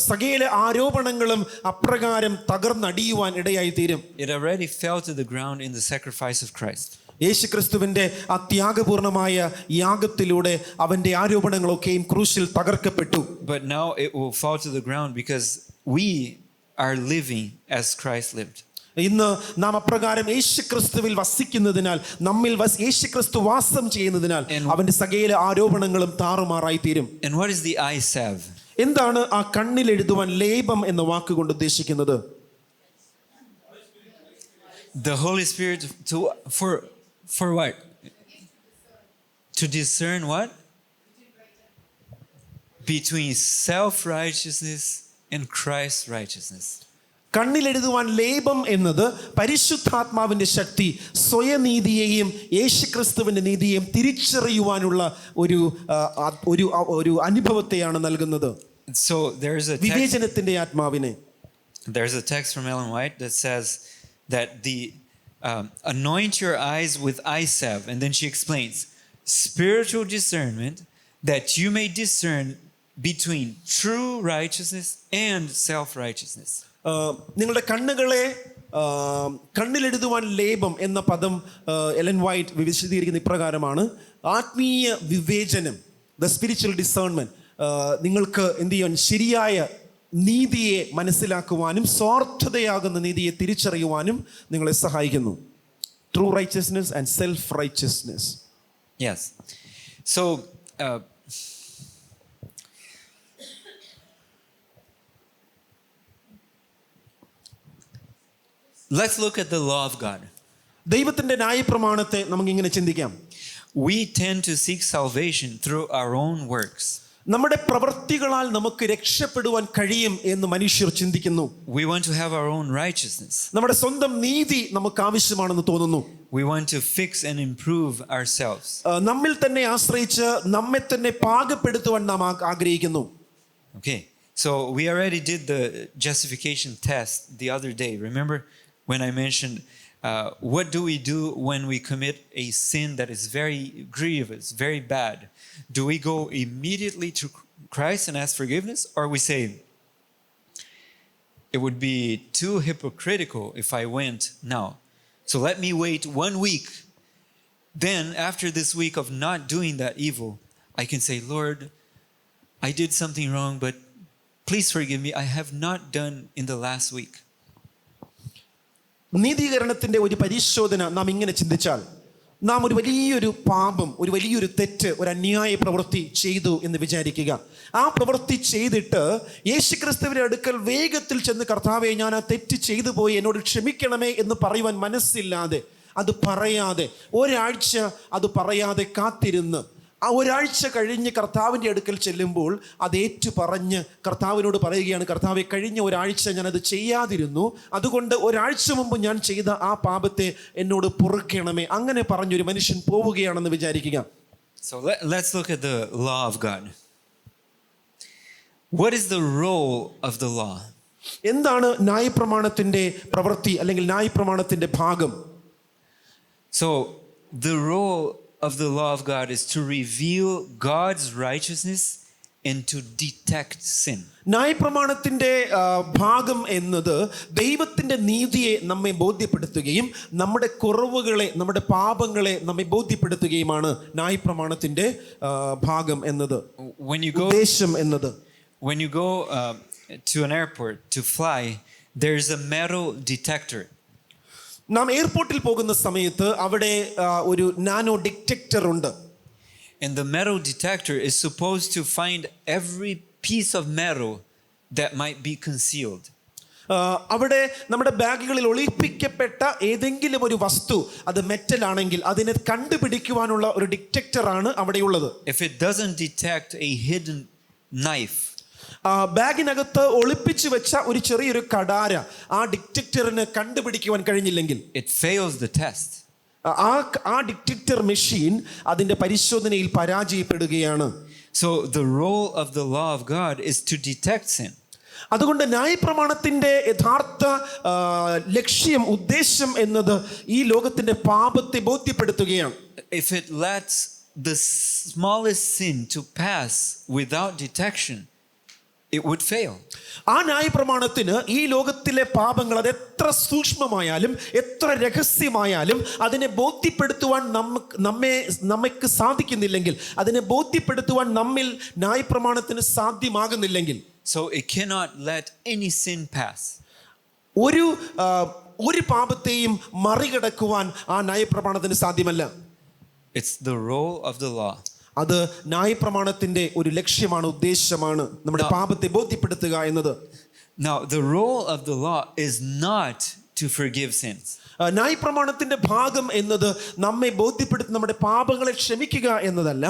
സകല ആരോപണങ്ങളും അപ്രകാരം തകർന്നടിയുവാൻ ഇടയായി തീരും. It already fell to the ground in the sacrifice of Christ. യേശുക്രിസ്തുവിന്റെ ആ ത്യാഗപൂർണമായ യാഗത്തിലൂടെ അവന്റെ ആരോപണങ്ങളൊക്കെയും ക്രൂശിൽ തകർക്കപ്പെട്ടു. But now it will fall to the ground because we are living as Christ lived. ഇന്ന് നാം അപ്രകാരം യേശുക്രിസ്തുവിൽ വസിക്കുന്നതിനാൽ, നമ്മിൽ യേശുക്രിസ്തു വാസം ചെയ്യുന്നതിനാൽ അവന്റെ സകല ആരോപണങ്ങളും താറുമാറായി തീരും. And what is the eye salve? എന്താണ് ആ കണ്ണിൽ എഴുതുവാൻ ലേപം എന്ന വാക്കുകൊണ്ട് ഉദ്ദേശിക്കുന്നത്? The Holy Spirit for what? To discern what? Between self-righteousness and Christ's righteousness. കണ്ണിലെഴുതുവാൻ ലേപം എന്നത് പരിശുദ്ധാത്മാവിന്റെ ശക്തി സ്വയനീതിയെയും യേശുക്രിസ്തുവിന്റെ നീതിയെയും തിരിച്ചറിയുവാനുള്ള ഒരു അനുഭവത്തെയാണ് നൽകുന്നത്. So വിവേചനത്തിന്റെ ആത്മാവിനെ. There's a text from Ellen White that says that anoint your eyes with eye salve, and then she explains spiritual discernment that you may discern between true righteousness and self-righteousness. നിങ്ങളുടെ കണ്ണുകളെ കണ്ണിലെഴുതുവാൻ ലേപം എന്ന പദം Ellen white വിശദീകരിക്കുന്ന ഇപ്രകാരമാണ്: ആത്മീയ വിവേചനം, the spiritual discernment, നിങ്ങൾക്ക് എന്ത് ചെയ്യാൻ ശരിയായ നീതിയെ മനസ്സിലാക്കുവാനും സ്വാർത്ഥതയാകുന്ന നീതിയെ തിരിച്ചറിയുവാനും നിങ്ങളെ സഹായിക്കുന്നു. True righteousness and self righteousness. Yes. So let's look at the law of God. ദൈവത്തിന്റെ ന്യായപ്രമാണത്തെ നമുക്ക് ഇങ്ങനെ ചിന്തിക്കാം. We tend to seek salvation through our own works. നമ്മുടെ പ്രവൃത്തികളാൽ നമുക്ക് രക്ഷപ്പെടുവാൻ കഴിയും എന്ന് മനുഷ്യർ ചിന്തിക്കുന്നു. We want to have our own righteousness. നമ്മുടെ സ്വന്തം നീതി നമുക്ക് ആവശ്യമാണെന്ന് തോന്നുന്നു. We want to fix and improve ourselves. നമ്മിൽ തന്നെ ആശ്രയിച്ച് നമ്മെ തന്നെ പാകപ്പെടുത്തുവാൻ നാം ആഗ്രഹിക്കുന്നു. Okay. So we already did the justification test the other day. Remember when I mentioned what do we do when we commit a sin that is very grievous, very bad? Do we go immediately to Christ and ask forgiveness, or we say, it would be too hypocritical if I went now, so let me wait 1 week. Then after this week of not doing that evil, I can say, Lord, I did something wrong, but please forgive me. I have not done in the last week. നീതീകരണത്തിന്റെ ഒരു പരിശോധന നാം ഇങ്ങനെ ചിന്തിച്ചാൽ, നാം ഒരു വലിയൊരു പാപം, ഒരു വലിയൊരു തെറ്റ്, ഒരു അന്യായ പ്രവൃത്തി ചെയ്തു എന്ന് വിചാരിക്കുക. ആ പ്രവൃത്തി ചെയ്തിട്ട് യേശുക്രിസ്തുവിന്റെ അടുക്കൽ വേഗത്തിൽ ചെന്ന് കർത്താവേ ഞാൻ ആ തെറ്റ് ചെയ്തു പോയി, എന്നോട് ക്ഷമിക്കണമേ എന്ന് പറയുവാൻ മനസ്സില്ലാതെ, അത് പറയാതെ, ഒരാഴ്ച അത് പറയാതെ കാത്തിരുന്ന് ആ ഒരാഴ്ച കഴിഞ്ഞ് കർത്താവിൻ്റെ അടുക്കൽ ചെല്ലുമ്പോൾ അത് ഏറ്റു പറഞ്ഞ് കർത്താവിനോട് പറയുകയാണ്, കർത്താവെ കഴിഞ്ഞ ഒരാഴ്ച ഞാനത് ചെയ്യാതിരുന്നു, അതുകൊണ്ട് ഒരാഴ്ച മുമ്പ് ഞാൻ ചെയ്ത ആ പാപത്തെ എന്നോട് പൊറുക്കണമേ, അങ്ങനെ പറഞ്ഞൊരു മനുഷ്യൻ പോവുകയാണെന്ന് വിചാരിക്കുക. So let's look at the law of God. What is the role of the law? എന്താണ് ന്യായപ്രമാണത്തിൻ്റെ പ്രവൃത്തി അല്ലെങ്കിൽ ന്യായപ്രമാണത്തിൻ്റെ ഭാഗം? So the role of the law of God is to reveal God's righteousness and to detect sin. ന്യായപ്രമാണത്തിൻ്റെ ഭാഗം എന്നത് ദൈവത്തിൻ്റെ നീതിയെ നമ്മെ ബോധ്യപ്പെടുത്തുകയും നമ്മുടെ കുറവുകളെ, നമ്മുടെ പാപങ്ങളെ നമ്മെ ബോധ്യപ്പെടുത്തുകയുമാണ് ന്യായപ്രമാണത്തിൻ്റെ ഭാഗം എന്നത്, ഉദ്ദേശം എന്നത്. When you go to an airport to fly, there's a metal detector. നാം എയർപോർട്ടിൽ പോകുന്ന സമയത്ത് അവിടെ ഒരു നാനോ ഡിറ്റക്ടർ ഉണ്ട്. And the metal detector is supposed to find every piece of metal that might be concealed. അവിടെ നമ്മുടെ ബാഗുകളിൽ ഒളിപ്പിക്കപ്പെട്ട ഏതെങ്കിലും ഒരു വസ്തു, അത് മെറ്റൽ ആണെങ്കിൽ അതിനെ കണ്ടുപിടിക്കുവാനുള്ള ഒരു ഡിറ്റക്ടറാണ് അവിടെയുള്ളത്. If it doesn't detect a hidden knife, ബാഗിനകത്ത് ഒളിപ്പിച്ചു വെച്ച ഒരു ചെറിയൊരു കടാര ആ ഡിറ്റക്ടറിന് കണ്ടുപിടിക്കുവാൻ കഴിഞ്ഞില്ലെങ്കിൽ it fails the test. ആ ഡിറ്റക്ടർ മെഷീൻ അതിന്റെ പരിശോധനയിൽ പരാജയപ്പെടുകയാണ്. So the role of the law of God is to detect sin. അതുകൊണ്ട് ന്യായപ്രമാണത്തിന്റെ യഥാർത്ഥ ലക്ഷ്യം, ഉദ്ദേശം എന്നത് ഈ ലോകത്തിന്റെ പാപത്തെ ബോധ്യപ്പെടുത്തുകയാണ്. If it lets the smallest sin to pass without detection, it would fail. ആ ന്യായപ്രമാണത്തിന് ഈ ലോകത്തിലെ പാപങ്ങൾ അത് എത്ര സൂക്ഷ്മമായാലും എത്ര രഹസ്യമായാലും അതിനെ ബോധ്യപ്പെടുത്തുവാൻ നമുക്ക് സാധിക്കുന്നില്ലെങ്കിൽ, അതിനെ ബോധ്യപ്പെടുത്തുവാൻ നമ്മിൽ ന്യായപ്രമാണത്തിന് സാധ്യമാകുന്നില്ലെങ്കിൽ, so it cannot let any sin pass. ഒരു പാപത്തെയും മറികടക്കുവാൻ ആ ന്യായപ്രമാണത്തിന് സാധ്യമല്ല. It's the role of the law. അത് ന്യായപ്രമാണത്തിന്റെ ഒരു ലക്ഷ്യമാണ്, ഉദ്ദേശമാണ്, നമ്മുടെ പാപത്തെ ബോധ്യപ്പെടുത്തുക എന്നത്. Now the role of the law is not to forgive sins. ന്യായപ്രമാണത്തിന്റെ ഭാഗം എന്നത് നമ്മെ ബോധ്യപ്പെടുത്തി നമ്മുടെ പാപങ്ങളെ ക്ഷമിക്കുക എന്നതല്ല.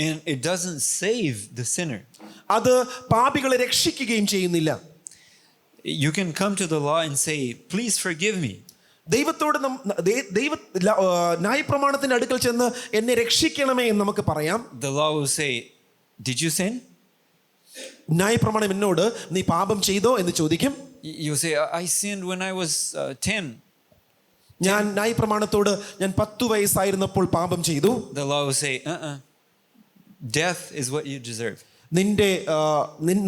And it doesn't save the sinner. അത് പാപികളെ രക്ഷിക്കുകയും ചെയ്യുന്നില്ല. You can come to the law and say, please forgive me. ദൈവത്തോട് ന്യായപ്രമാണത്തിന്റെ അടുക്കൽ ചെന്ന് എന്നെ രക്ഷിക്കണമേ എന്ന് നമുക്ക് പറയാം. The law will say, did you sin? ന്യായപ്രമാണം എന്നോട് നീ പാപം ചെയ്തോ എന്ന് ചോദിക്കും. You say, I sinned when I was 10. ഞാൻ ന്യായപ്രമാണത്തോട് ഞാൻ 10 വയസ്സായിരുന്നപ്പോൾ പാപം ചെയ്തു. The law will say, death is what you deserve.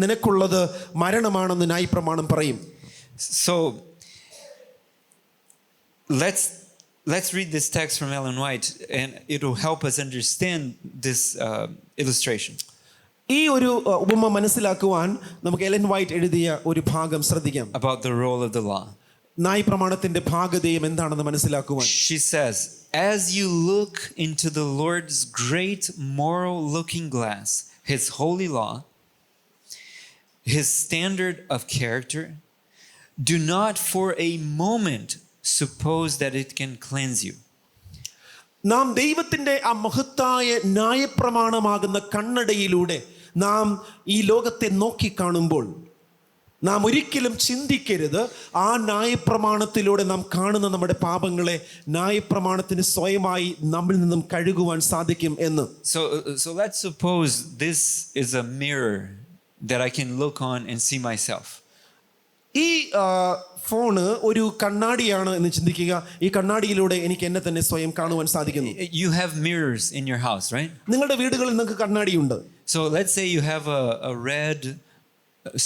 നിനക്കുള്ളത് മരണമാണെന്ന് ന്യായപ്രമാണം പറയും. So let's read this text from Ellen White and it will help us understand this illustration. ഈ ഒരു ഉപമ മനസ്സിലാക്കുവാൻ നമുക്ക് എലൻ വൈറ്റ് എഴുതിയ ഒരു ഭാഗം ശ്രദ്ധിക്കാം. About the role of the law. ന്യായപ്രമാണത്തിന്റെ ഭാഗധേയം എന്താണെന്ന് മനസ്സിലാക്കുവാൻ. She says, as you look into the Lord's great moral looking glass, his holy law, his standard of character, do not for a moment suppose that it can cleanse you. നാം ദൈവത്തിന്റെ ആ മഹത്തായ ന്യായപ്രമാണമാകുന്ന കണ്ണടയിലൂടെ നാം ഈ ലോകത്തെ നോക്കിക്കാണുമ്പോൾ നാം ഒരിക്കലും ചിന്തിക്കരുത് ആ ന്യായപ്രമാണത്തിലൂടെ നാം കാണുന്ന നമ്മുടെ പാപങ്ങളെ ന്യായപ്രമാണത്തിന് സ്വയമായി നമ്മിൽ നിന്നും കഴുകുവാൻ സാധിക്കും എന്ന്. So let's suppose this is a mirror that I can look on and see myself. ഈ ഫോണ് ഒരു കണ്ണാടിയാണ് എന്ന് ചിന്തിക്കുക. ഈ കണ്ണാടിയിലൂടെ എനിക്ക് എന്നെ തന്നെ സ്വയം കാണുവാൻ സാധിക്കുന്നു. You have mirrors in your house, right? നിങ്ങളുടെ വീടുകളിൽ നിങ്ങൾക്ക് കണ്ണാടിയുണ്ട്. So let's say you have a red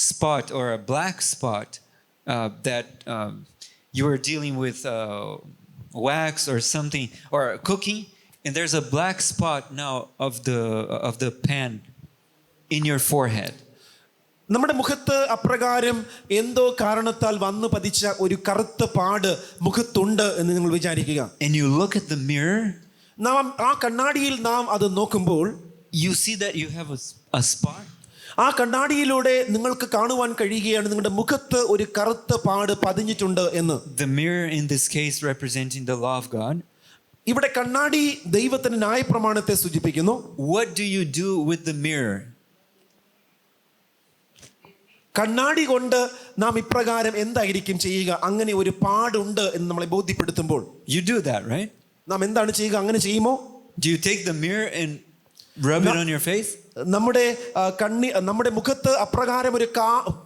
spot or a black spot that you are dealing with wax or something or cooking, and there's a black spot now of the pan in your forehead. നമ്മുടെ മുഖത്ത് അപ്രകാരം എന്തോ കാരണത്താൽ വന്നു പതിച്ച ഒരു കറുത്ത പാട് മുഖത്തുണ്ട് എന്ന് നിങ്ങൾ വിചാരിക്കുക. And you look at the mirror. നാം ആ കണ്ണാടിയിൽ നാം അത് നോക്കുമ്പോൾ you see that you have a spot. ആ കണ്ണാടിയിലൂടെ നിങ്ങൾക്ക് കാണുവാൻ കഴിയുകയാണ് നിങ്ങളുടെ മുഖത്ത് ഒരു കറുത്ത പാട് പതിഞ്ഞിട്ടുണ്ട് എന്ന്. The mirror in this case representing the law of God. ഇവിടെ കണ്ണാടി ദൈവത്തിന്റെ ന്യായപ്രമാണത്തെ സൂചിപ്പിക്കുന്നു. What do you do with the mirror? കണ്ണാടി കൊണ്ട് നാം ഇപ്രകാരം എന്തായിരിക്കും ചെയ്യുക? അങ്ങനെ ഒരു പാടുണ്ട് എന്ന് നമ്മളെ ബോധ്യപ്പെടുത്തുമ്പോൾ You do that, right? നാം എന്താണ് ചെയ്യുക? അങ്ങനെ ചെയ്യുമോ? Do you take the mirror and rub it on your face? നമ്മുടെ മുഖത്ത് അപ്രകാരം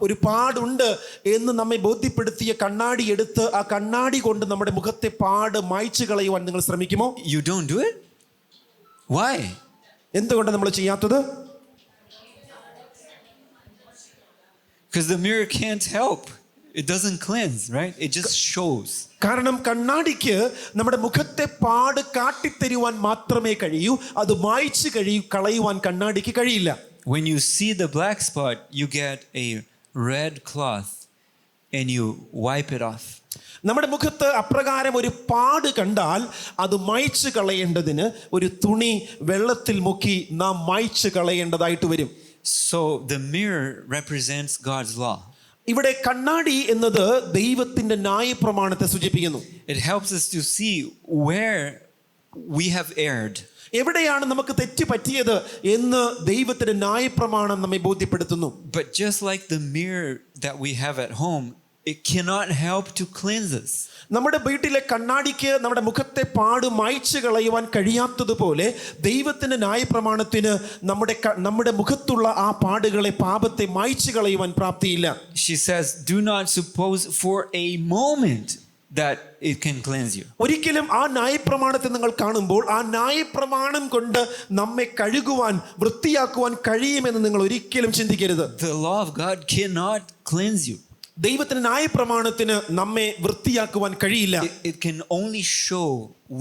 ഒരു പാടുണ്ട് എന്ന് നമ്മെ ബോധ്യപ്പെടുത്തിയ കണ്ണാടി എടുത്ത് ആ കണ്ണാടി കൊണ്ട് നമ്മുടെ മുഖത്തെ പാട് മായ്ച്ചു കളയുവാൻ നിങ്ങൾ ശ്രമിക്കുമോ? You don't do it? Why? എന്തുകൊണ്ട് നമ്മൾ ചെയ്യാത്തത്? Because the mirror can't help. It doesn't cleanse, right? It just shows. കാരണം കണ്ണാടിക്ക് നമ്മുടെ മുഖത്തെ പാട് കാട്ടിത്തരുവാൻ മാത്രമേ കഴിയൂ. അത് മായ്ച്ചു കളയുവാൻ കണ്ണാടിക്ക് കഴിയില്ല. When you see the black spot, you get a red cloth and you wipe it off. നമ്മുടെ മുഖത്ത് അപ്രകാരം ഒരു പാട് കണ്ടാൽ അത് മായ്ച്ചു കളയേണ്ടതിന് ഒരു തുണി വെള്ളത്തിൽ മുക്കി നാം മായ്ച്ചു കളയേണ്ടതായിട്ട് വരും. So the mirror represents God's law. ഇവിടെ കണ്ണാടി എന്നത് ദൈവത്തിന്റെ ന്യായപ്രമാണത്തെ സൂചിപ്പിക്കുന്നു. It helps us to see where we have erred. എവിടെയാണ് നമുക്ക് തെറ്റ് പറ്റിയത് എന്ന് ദൈവത്തിന്റെ ന്യായപ്രമാണം നമ്മെ ബോധ്യപ്പെടുത്തുന്നു. But just like the mirror that we have at home, it cannot help to cleanse us. നമ്മുടെ വീട്ടിലെ കണ്ണാടിക്ക് നമ്മുടെ മുഖത്തെ പാട് മായ്ച്ചു കളയുവാൻ കഴിയാത്തതുപോലെ ദൈവത്തിന്റെ ന്യായപ്രമാണത്തിന് നമ്മുടെ മുഖത്തുള്ള ആ പാടുകളെ പാപത്തെ മായ്ച്ചു കളയുവാൻ പ്രാപ്തിയില്ല. She says, do not suppose for a moment that it can cleanse you. ഒരിക്കലും ആ ന്യായപ്രമാണത്തെ നിങ്ങൾ കാണുമ്പോൾ ആ ന്യായപ്രമാണം കൊണ്ട് നമ്മെ കഴുകുവാൻ വൃത്തിയാക്കുവാൻ കഴിയുമെന്ന് നിങ്ങൾ ഒരിക്കലും ചിന്തിക്കരുത്. The law of God cannot cleanse you. ദൈവത്തിന്റെ ന്യായപ്രമാണത്തിന് നമ്മെ വൃത്തിയാക്കുവാൻ കഴിയില്ല. It can only show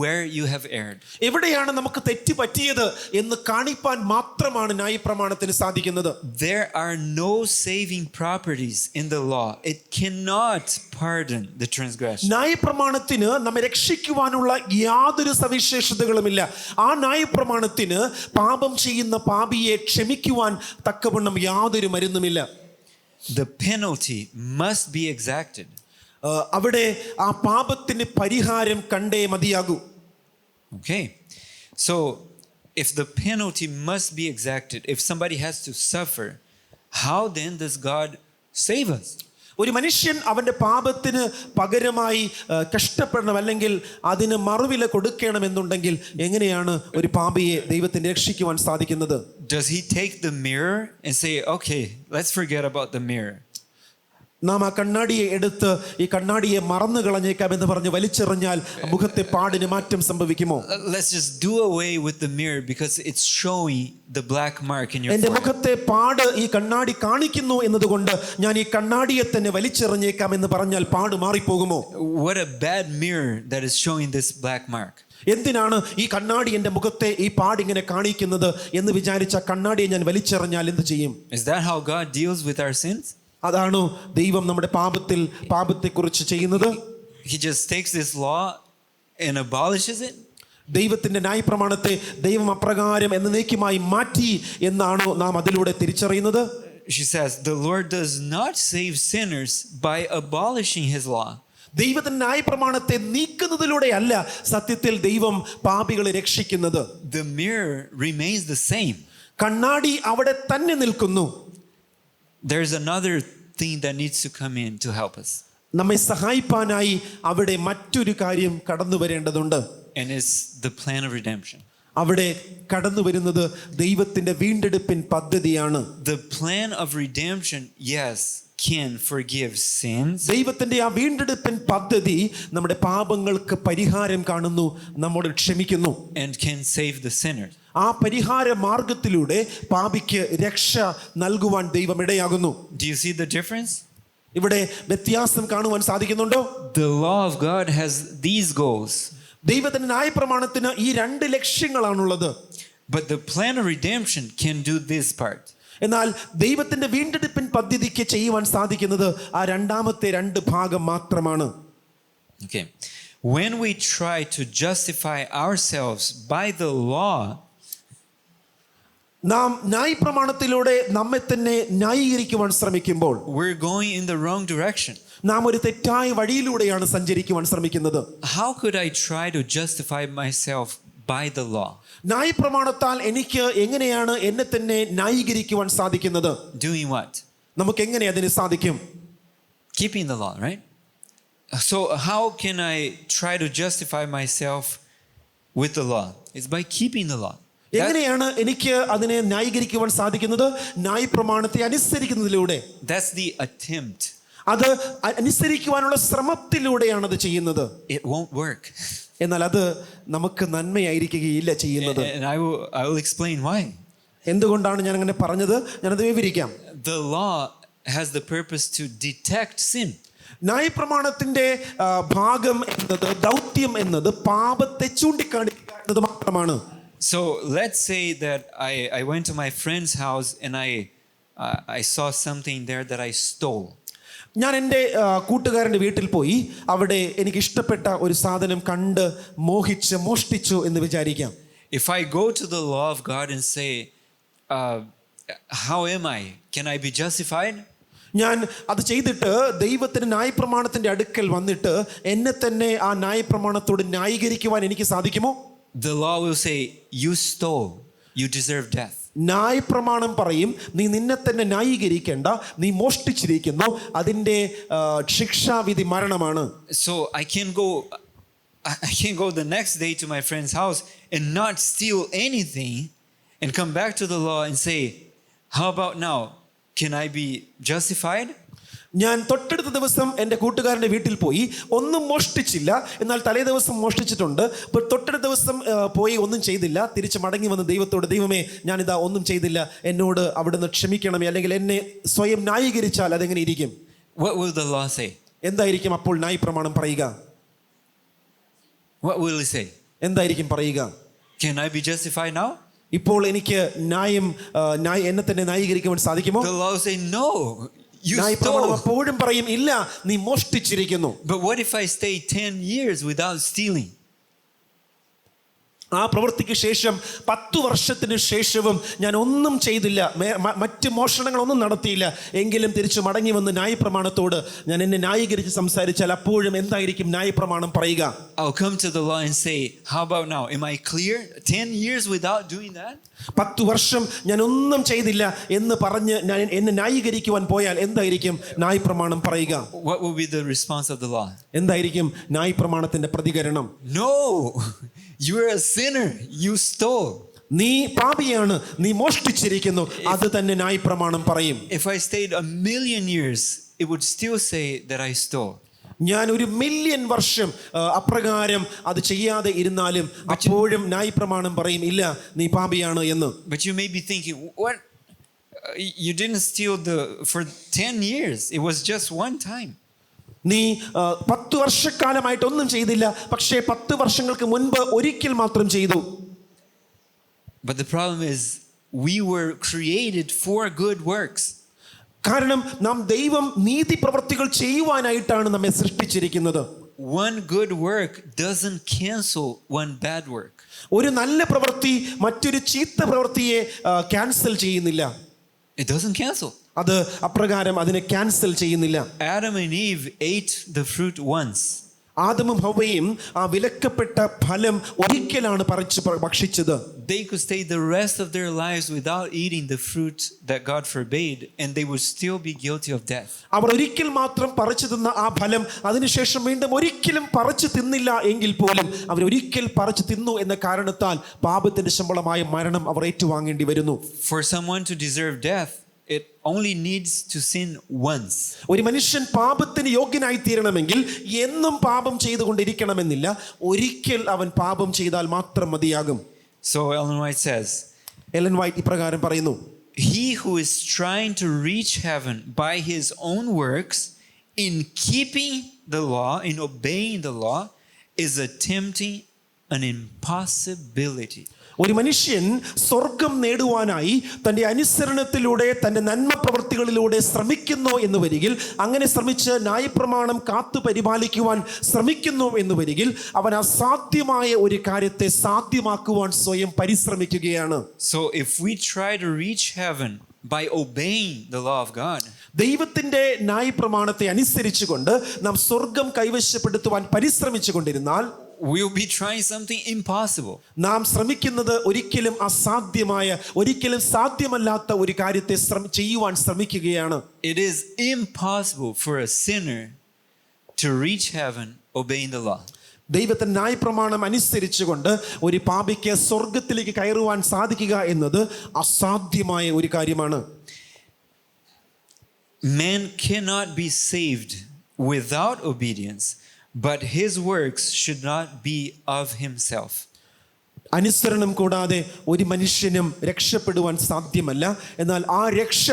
where you have erred. എവിടെയാണ് നമുക്ക് തെറ്റ് പറ്റിയത് എന്ന് കാണിപ്പാൻ മാത്രമാണ് ന്യായപ്രമാണത്തിന് സാധിക്കുന്നത്. There are no saving properties in the law. It cannot pardon the transgression. ന്യായപ്രമാണത്തിന് നമ്മെ രക്ഷിക്കുവാനുള്ള യാതൊരു സവിശേഷതകളുമില്ല. ആ ന്യായപ്രമാണത്തിന് പാപം ചെയ്യുന്ന പാപിയെ ക്ഷമിക്കുവാൻ തക്കവണ്ണം യാതൊരു മരുന്നുമില്ല. The penalty must be exacted. അവിടെ ആ പാപത്തിന് പരിഹാരം കണ്ടേ മതിയാകൂ. Okay. So if the penalty must be exacted, if somebody has to suffer, how then does God save us? ഒരു മനുഷ്യൻ അവന്റെ പാപത്തിന് പകരമായി കഷ്ടപ്പെടണം അല്ലെങ്കിൽ അതിന് മറുവില കൊടുക്കണമെന്നുണ്ടെങ്കിൽ എങ്ങനെയാണ് ഒരു പാപിയെ ദൈവത്തിന് രക്ഷിക്കുവാൻ സാധിക്കുന്നത്? Does he take the mirror and say, okay, let's forget about the mirror? നാം ആ കണ്ണാടിയെ എടുത്ത് ഈ കണ്ണാടിയെ മറന്നു കളഞ്ഞേക്കാം എന്ന് പറഞ്ഞ് വലിച്ചെറിഞ്ഞാൽ മുഖത്തെ പാടിന് മാറ്റം സംഭവിക്കുമോ? Let's just do away with the mirror because it's showing the black mark in your എന്റെ forehead. മുഖത്തെ പാട് ഈ കണ്ണാടി കാണിക്കുന്നു എന്നതുകൊണ്ട് ഞാൻ ഈ കണ്ണാടിയെ തന്നെ വലിച്ചെറിഞ്ഞേക്കാം എന്ന് പറഞ്ഞാൽ പാട് മാറിപ്പോകുമോ? What a bad mirror that is showing this black mark. എന്തിനാണ് ഈ കണ്ണാടി എന്റെ മുഖത്തെ ഈ പാടിങ്ങനെ കാണിക്കുന്നത് എന്ന് വിചാരിച്ച കണ്ണാടിയെ ഞാൻ വലിച്ചെറിഞ്ഞാൽ എന്ത് ചെയ്യും? Is that how God deals with our sins? അതാണോ ദൈവം നമ്മുടെ പാപത്തെക്കുറിച്ച് ചെയ്യുന്നത്? He just takes this law and abolishes it? ദൈവത്തിന്റെ ന്യായപ്രമാണത്തെ ദൈവം അപ്രകാരം എന്നേക്കുമായി മാറ്റി എന്നാണോ നാം അതിലൂടെ തിരിച്ചറിയുന്നത്? She says, the Lord does not save sinners by abolishing his law. ദൈവത്തിന്റെ ന്യായപ്രമാണത്തെ നീക്കുന്നതിലൂടെ അല്ല സത്യത്തിൽ ദൈവം പാപികളെ രക്ഷിക്കുന്നത്. The mirror remains the same. കണ്ണാടി അവിടെ തന്നെ നിൽക്കുന്നു. There's another thing that needs to come in to help us. നമ്മെ സഹായിപ്പാനായി അവിടെ മറ്റൊരു കാര്യം കടന്നു വരേണ്ടതുണ്ട്. And it's the plan of redemption. അവിടെ കടന്നു വരുന്നത് ദൈവത്തിന്റെ വീണ്ടെടുപ്പിൻ പദ്ധതിയാണ്. The plan of redemption, yes, can forgive sins. ദൈവത്തിന്റെ ആ വീണ്ടെടുപ്പിൻ പദ്ധതി നമ്മുടെ പാപങ്ങൾക്ക് പരിഹാരം കാണുന്നു, നമ്മോട് ക്ഷമിക്കുന്നു. And can save the sinners. ആ പരിഹാര മാർഗത്തിലൂടെ പാപിക്ക് രക്ഷ നൽകുവാൻ ദൈവം ഇടയാകുന്നു. Do you see the difference? ഇവിടെ വ്യത്യാസം കാണുവാൻ സാധിക്കുന്നുണ്ടോ? The law of God has these goals. ദൈവത്തിന്റെ ന്യായപ്രമാണത്തിന് ഈ രണ്ട് ലക്ഷ്യങ്ങളാണുള്ളത്. But the plan of redemption can do this part. എന്നാൽ ദൈവത്തിന്റെ വീണ്ടെടുപ്പിൻ പദ്ധതിക്ക് ചെയ്യുവാൻ സാധിക്കുന്നത് ആ രണ്ടാമത്തെ രണ്ട് ഭാഗം മാത്രമാണ്. Okay. when we try to justify ourselves by the law, നാം ന്യായപ്രമാണത്തിലൂടെ നമ്മെ തന്നെ ന്യായീകരിക്കുവാൻ ശ്രമിക്കുമ്പോൾ we're going in the wrong direction. നാം ഒരു തെറ്റായ വഴിയിലൂടെയാണ് സഞ്ചരിക്കുവാൻ ശ്രമിക്കുന്നത്. How could I try to justify myself by the law? ന്യായപ്രമാണത്താൽ എനിക്ക് എങ്ങനെയാണ് എന്നെ തന്നെ ന്യായീകരിക്കുവാൻ സാധിക്കുന്നത്? Doing what? നമുക്ക് എങ്ങനെ അതിന് സാധിക്കും? Keeping the law, right? So how can I try to justify myself with the law? It's by keeping the law. എങ്ങനെയാണ് എനിക്ക് അതിനെ ന്യായീകരിക്കുവാൻ സാധിക്കുന്നത്? ന്യായപ്രമാണത്തെ അനുസരിക്കുന്നതിലൂടെ. That's the attempt. അത് അനുസരിക്കുവാനുള്ള ശ്രമത്തിലൂടെയാണ് അത് ചെയ്യുന്നത്. It won't work. എന്നാൽ അത് നമുക്ക് നന്മയായിരിക്കുകയില്ല ചെയ്യുന്നത്. And I will explain why. എന്തുകൊണ്ടാണ് ഞാൻ അങ്ങനെ പറഞ്ഞത്? ഞാനത് വിവരിക്കാം. The law has the purpose to detect sin. ന്യായപ്രമാണത്തിന്റെ ഭാഗം എന്നത്, ദൗത്യം എന്നത് പാപത്തെ ചൂണ്ടിക്കാണിക്കുക എന്നത് മാത്രമാണ്. So let's say that I went to my friend's house and I saw something there that I stole. ഞാൻ എൻ്റെ കൂട്ടുകാരൻ്റെ വീട്ടിൽ പോയി അവിടെ എനിക്ക് ഇഷ്ടപ്പെട്ട ഒരു സാധനം കണ്ട് മോഷ്ടിച്ചു എന്ന് വിചാരിക്കാം. If I go to the law of God and say, how am I? Can I be justified? ഞാൻ അത് ചെയ്തിട്ട് ദൈവത്തിന് ന്യായപ്രമാണത്തിന്റെ അടുക്കൽ വന്നിട്ട് എന്നെ തന്നെ ആ ന്യായപ്രമാണത്തോട് ന്യായീകരിക്കുവാൻ എനിക്ക് സാധിക്കുമോ? The law will say, you stole, you deserve death. ന്യായപ്രമാണം പറയും, നീ നിന്നെ തന്നെ ന്യായീകരിക്കേണ്ട, നീ മോഷ്ടിച്ചിരിക്കുന്നു, അതിൻ്റെ ശിക്ഷാവിധി മരണമാണ്. So I can go the next day to my friend's house and not steal anything and come back to the law and say, how about now? Can I be justified? ഞാൻ തൊട്ടടുത്ത ദിവസം എൻ്റെ കൂട്ടുകാരൻ്റെ വീട്ടിൽ പോയി, ഒന്നും മോഷ്ടിച്ചില്ല, എന്നാൽ തലേ ദിവസം മോഷ്ടിച്ചിട്ടുണ്ട്. ഇപ്പോൾ തൊട്ടടുത്ത ദിവസം പോയി ഒന്നും ചെയ്തില്ല, തിരിച്ച് മടങ്ങി വന്ന് ദൈവത്തോട്, ദൈവമേ ഞാനിതാ ഒന്നും ചെയ്തില്ല, എന്നോട് അവിടുന്ന് ക്ഷമിക്കണമേ, അല്ലെങ്കിൽ എന്നെ സ്വയം ന്യായീകരിച്ചാൽ അതെങ്ങനെ ഇരിക്കും? What will the law say? എന്തായിരിക്കും അപ്പോൾ ന്യായപ്രമാണം പറയുക? What will it say? എന്തായിരിക്കും പറയുക? Can I be justified now? ഇപ്പോൾ എനിക്ക് എന്നെ തന്നെ ന്യായീകരിക്കുവാൻ സാധിക്കുമോ? The law will say, no, you ന്യായപ്രമാണം stole. അപ്പോഴും പറയും, ഇല്ല, നീ മോഷ്ടിച്ചിരിക്കുന്നു. But what if I stay 10 years without stealing? ആ പ്രവൃത്തിക്ക് ശേഷം 10 വർഷത്തിന് ശേഷവും ഞാൻ ഒന്നും ചെയ്തില്ല, മറ്റ് മോഷണങ്ങളൊന്നും നടത്തിയില്ല, എങ്കിലും തിരിച്ചു മടങ്ങി വന്ന് ന്യായപ്രമാണത്തോട് ഞാൻ എന്നെ ന്യായീകരിച്ച് സംസാരിച്ചാൽ അപ്പോഴും എന്തായിരിക്കും ന്യായപ്രമാണം പറയുക? I'll come to the law and say, how about now? Am I clear? 10 years without doing that? 10 വർഷം ഞാൻ ഒന്നും ചെയ്തില്ല എന്ന് പറഞ്ഞ് ഞാൻ എന്നെ ന്യായീകരിക്കുവാൻ പോയാൽ എന്തായിരിക്കും ന്യായപ്രമാണം പറയുക? What will be the response of the law? എന്തായിരിക്കും ന്യായപ്രമാണത്തിന്റെ പ്രതികരണം? No, you're a sinner. You stole. നീ പാപിയാണ്, നീ മോഷ്ടിച്ചിരിക്കുന്നു, അത് തന്നെ ന്യായപ്രമാണം പറയും. If I stayed 1,000,000 years, it would still say that I stole. ഞാൻ 1,000,000 വർഷം അപ്രകാരം അത് ചെയ്യാതെ ഇരുന്നാലും അപ്പോഴും ന്യായപ്രമാണം പറയും, ഇല്ല, നീ പാപിയാണ് എന്ന്. But you may be thinking, what? You didn't steal for 10 years. It was just one time. നീ 10 വർഷക്കാലമായിട്ട് ഒന്നും ചെയ്തില്ല, പക്ഷേ 10 വർഷങ്ങൾക്ക് മുൻപ് ഒരിക്കൽ മാത്രം ചെയ്തു. But the problem is, we were created for good works. കാരണം നാം ദൈവം നീതി പ്രവൃത്തികൾ ചെയ്യുവാനായിട്ടാണ് നമ്മെ സൃഷ്ടിച്ചിരിക്കുന്നത്. One good work doesn't cancel one bad work. ഒരു നല്ല പ്രവൃത്തി മറ്റൊരു ചീത്ത പ്രവൃത്തിയെ ക്യാൻസൽ ചെയ്യുന്നില്ല. It doesn't cancel. അത് അപ്രകാരം അതിനെ ക്യാൻസൽ ചെയ്യുന്നില്ല. Adam and Eve ate the fruit once. ആദമും ഹവ്വയും ആ വിലക്കപ്പെട്ട ഫലം ഒരിക്കലാണ് ഭക്ഷിച്ചത്. They could stay the rest of their lives without eating the fruit that God forbade, and they would still be guilty of death. അവർ ഒരിക്കൽ മാത്രം പറിച്ചു തിന്ന ആ ഫലം അതിനുശേഷം വീണ്ടും ഒരിക്കലും പറിച്ചു തിന്നില്ല എങ്കിൽ പോലും അവർ ഒരിക്കൽ പറിച്ചു തിന്നു എന്ന കാരണത്താൽ പാപത്തിന്റെ ശമ്പളമായ മരണം അവർ ഏറ്റുവാങ്ങേണ്ടി വരുന്നു. For someone to deserve death, it only needs to sin once. ഒരു മനുഷ്യൻ പാപത്തിന് യോഗ്യനായി തീരണമെങ്കിൽ എന്നും പാപം ചെയ്തുകൊണ്ടിരിക്കണമെന്നില്ല, ഒരിക്കൽ അവൻ പാപം ചെയ്താൽ മാത്രം മതിയാകും. So Ellen White says, Ellen white ഇപ്രകാരം പറയുന്നു, he who is trying to reach heaven by his own works in keeping the law, in obeying the law, is attempting an impossibility. ഒരു മനുഷ്യൻ സ്വർഗം നേടുവാനായി തൻ്റെ അനുസരണത്തിലൂടെ തൻ്റെ നന്മ പ്രവൃത്തികളിലൂടെ ശ്രമിക്കുന്നു എന്ന് വരികിൽ, അങ്ങനെ ശ്രമിച്ച് ന്യായപ്രമാണം കാത്തു പരിപാലിക്കുവാൻ ശ്രമിക്കുന്നു എന്ന് വരികിൽ, അവൻ അസാധ്യമായ ഒരു കാര്യത്തെ സാധ്യമാക്കുവാൻ സ്വയം പരിശ്രമിക്കുകയാണ്. So if we try to reach heaven by obeying the law of God, ദൈവത്തിന്റെ ന്യായപ്രമാണത്തെ അനുസരിച്ചുകൊണ്ട് നാം സ്വർഗം കൈവശപ്പെടുത്തുവാൻ പരിശ്രമിച്ചു കൊണ്ടിരുന്നാൽ, we'll be trying something impossible. നാം ശ്രമിക്കുന്നത് ഒരിക്കലും അസാധ്യമായ, ഒരിക്കലും സാധ്യമല്ലാത്ത ഒരു കാര്യത്തെ ചെയ്യുവാൻ ശ്രമിക്കുകയാണ്. It is impossible for a sinner to reach heaven obeying the law. ദൈവത്തിന്റെ ന്യായപ്രമാണം അനുസരിച്ചുകൊണ്ട് ഒരു പാപിക്ക് സ്വർഗത്തിലേക്ക് കയറുവാൻ സാധിക്കുക എന്നത് അസാധ്യമായ ഒരു കാര്യമാണ്. Man cannot be saved without obedience, but his works should not be of himself. അനുസരണം കൂടാതെ ഒരു മനുഷ്യനും രക്ഷപ്പെടുവാൻ സാധ്യമല്ല. എന്നാൽ ആ രക്ഷ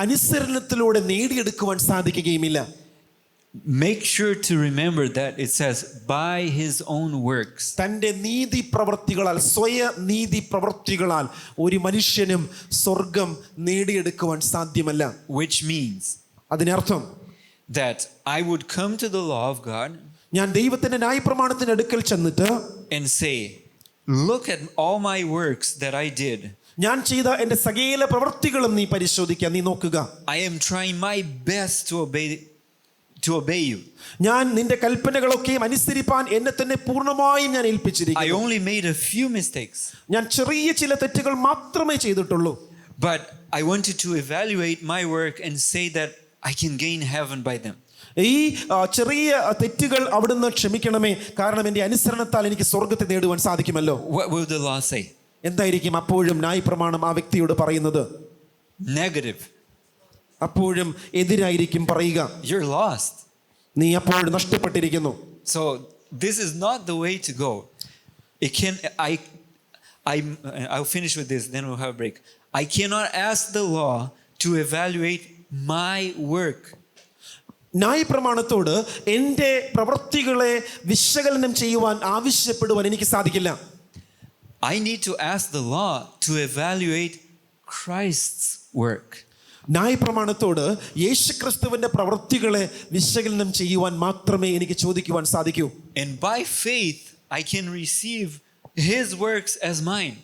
അനുസരണത്തിലൂടെ നേടിയെടുക്കുവാൻ സാധിക്കുകയുമില്ല. Make sure to remember that it says by his own works. തൻ്റെ നീതി പ്രവൃത്തികളാൽ, സ്വയ നീതി പ്രവൃത്തികളാൽ ഒരു മനുഷ്യനും സ്വർഗം നേടിയെടുക്കുവാൻ സാധ്യമല്ല. Which means അതിനർത്ഥം that I would come to the law of God ഞാൻ ദൈവത്തിന്റെ ന്യായപ്രമാണത്തിന്റെ അടുക്കൽ ചെന്നിട്ട് and say, look at all my works that I did. ഞാൻ ചെയ്ത എൻ്റെ സകല പ്രവൃത്തികളും നീ പരിശോധിക്കുക, നീ നോക്കുക. I am trying my best to obey you. ഞാൻ നിന്റെ കൽപ്പനകളൊക്കെയും അനുസരിപ്പാൻ എന്നെ തന്നെ പൂർണ്ണമായും ഞാൻ I ഏൽപ്പിച്ചിരിക്കുന്നു. only made a few mistakes, ഞാൻ ചെറിയ ചില തെറ്റുകൾ മാത്രമേ ചെയ്തിട്ടുള്ളൂ. but I wanted to evaluate my work and say that I can gain heaven by them. ഈ ചെറിയ തെറ്റുകൾ അവിടുന്ന് ക്ഷമിക്കണമേ, കാരണം എൻ്റെ അനുസരണത്താൽ എനിക്ക് സ്വർഗത്തെ നേടുവാൻ സാധിക്കുമല്ലോ. What will the law say? എന്തായിരിക്കും അപ്പോഴും ന്യായപ്രമാണം ആ വ്യക്തിയോട് പറയുന്നത്? Negative. അപ്പോഴും എതിരായിരിക്കും പറയുക. You're lost. നീ അപ്പോൾ നഷ്ടപ്പെട്ടിരിക്കുന്നു. So this is not the way to go. I'll finish with this, then we'll have a break. I cannot ask the law to evaluate my work. ന്യായപ്രമാണത്തോട് എൻ്റെ പ്രവൃത്തികളെ വിശകലനം ചെയ്യുവാൻ ആവശ്യപ്പെടുവാൻ എനിക്ക് സാധിക്കില്ല. I need to ask the law to evaluate Christ's work. ന്യായപ്രമാണത്തോട് യേശുക്രിസ്തുവിന്റെ പ്രവൃത്തികളെ വിശകലനം ചെയ്യുവാൻ മാത്രമേ എനിക്ക് ചോദിക്കുവാൻ സാധിക്കൂ. And by faith I can receive his works as mine.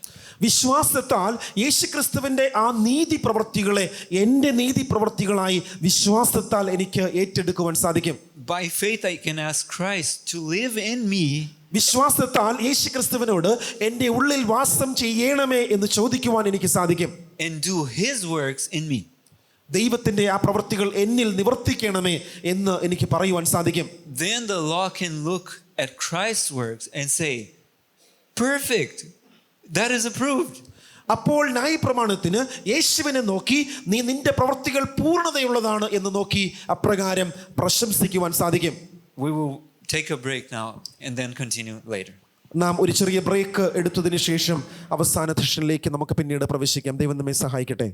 വിശ്വാസത്താൽ യേശുക്രിസ്തുവിന്റെ ആ നീതി പ്രവൃത്തികളെ എൻ്റെ നീതി പ്രവൃത്തികളായി വിശ്വാസത്താൽ എനിക്ക് ഏറ്റെടുക്കുവാൻ സാധിക്കും. By faith I can ask Christ to live in me. വിശ്വാസത്താൽ യേശുക്രിസ്തുവിനോട് എൻ്റെ ഉള്ളിൽ വാസം ചെയ്യണമേ എന്ന് ചോദിക്കുവാൻ എനിക്ക് സാധിക്കും. And do his works in me. ദൈവത്തിന്റെ ആ പ്രവൃത്തികൾ എന്നിൽ നിവർത്തിക്കണമേ എന്ന് എനിക്ക് പറയുവാൻ സാധിക്കും. Then the law can look at Christ's works and say, perfect, that is approved. അപ്പോൾ ന്യായപ്രമാണത്തിന് യേശുവിനെ നോക്കി നീ നിന്റെ പ്രവൃത്തികൾ പൂർണ്ണതയുള്ളതാണ് എന്ന് നോക്കി അപ്രകാരം പ്രശംസിക്കുവാൻ സാധിക്കും. We will take a break now and then continue later. നാം ഒരു ചെറിയ ബ്രേക്ക് എടുത്തതിന് ശേഷം അവസാന സെഷനിലേക്ക് നമുക്ക് പിന്നീട് പ്രവേശിക്കാം. ദൈവം നമ്മെ സഹായിക്കട്ടെ.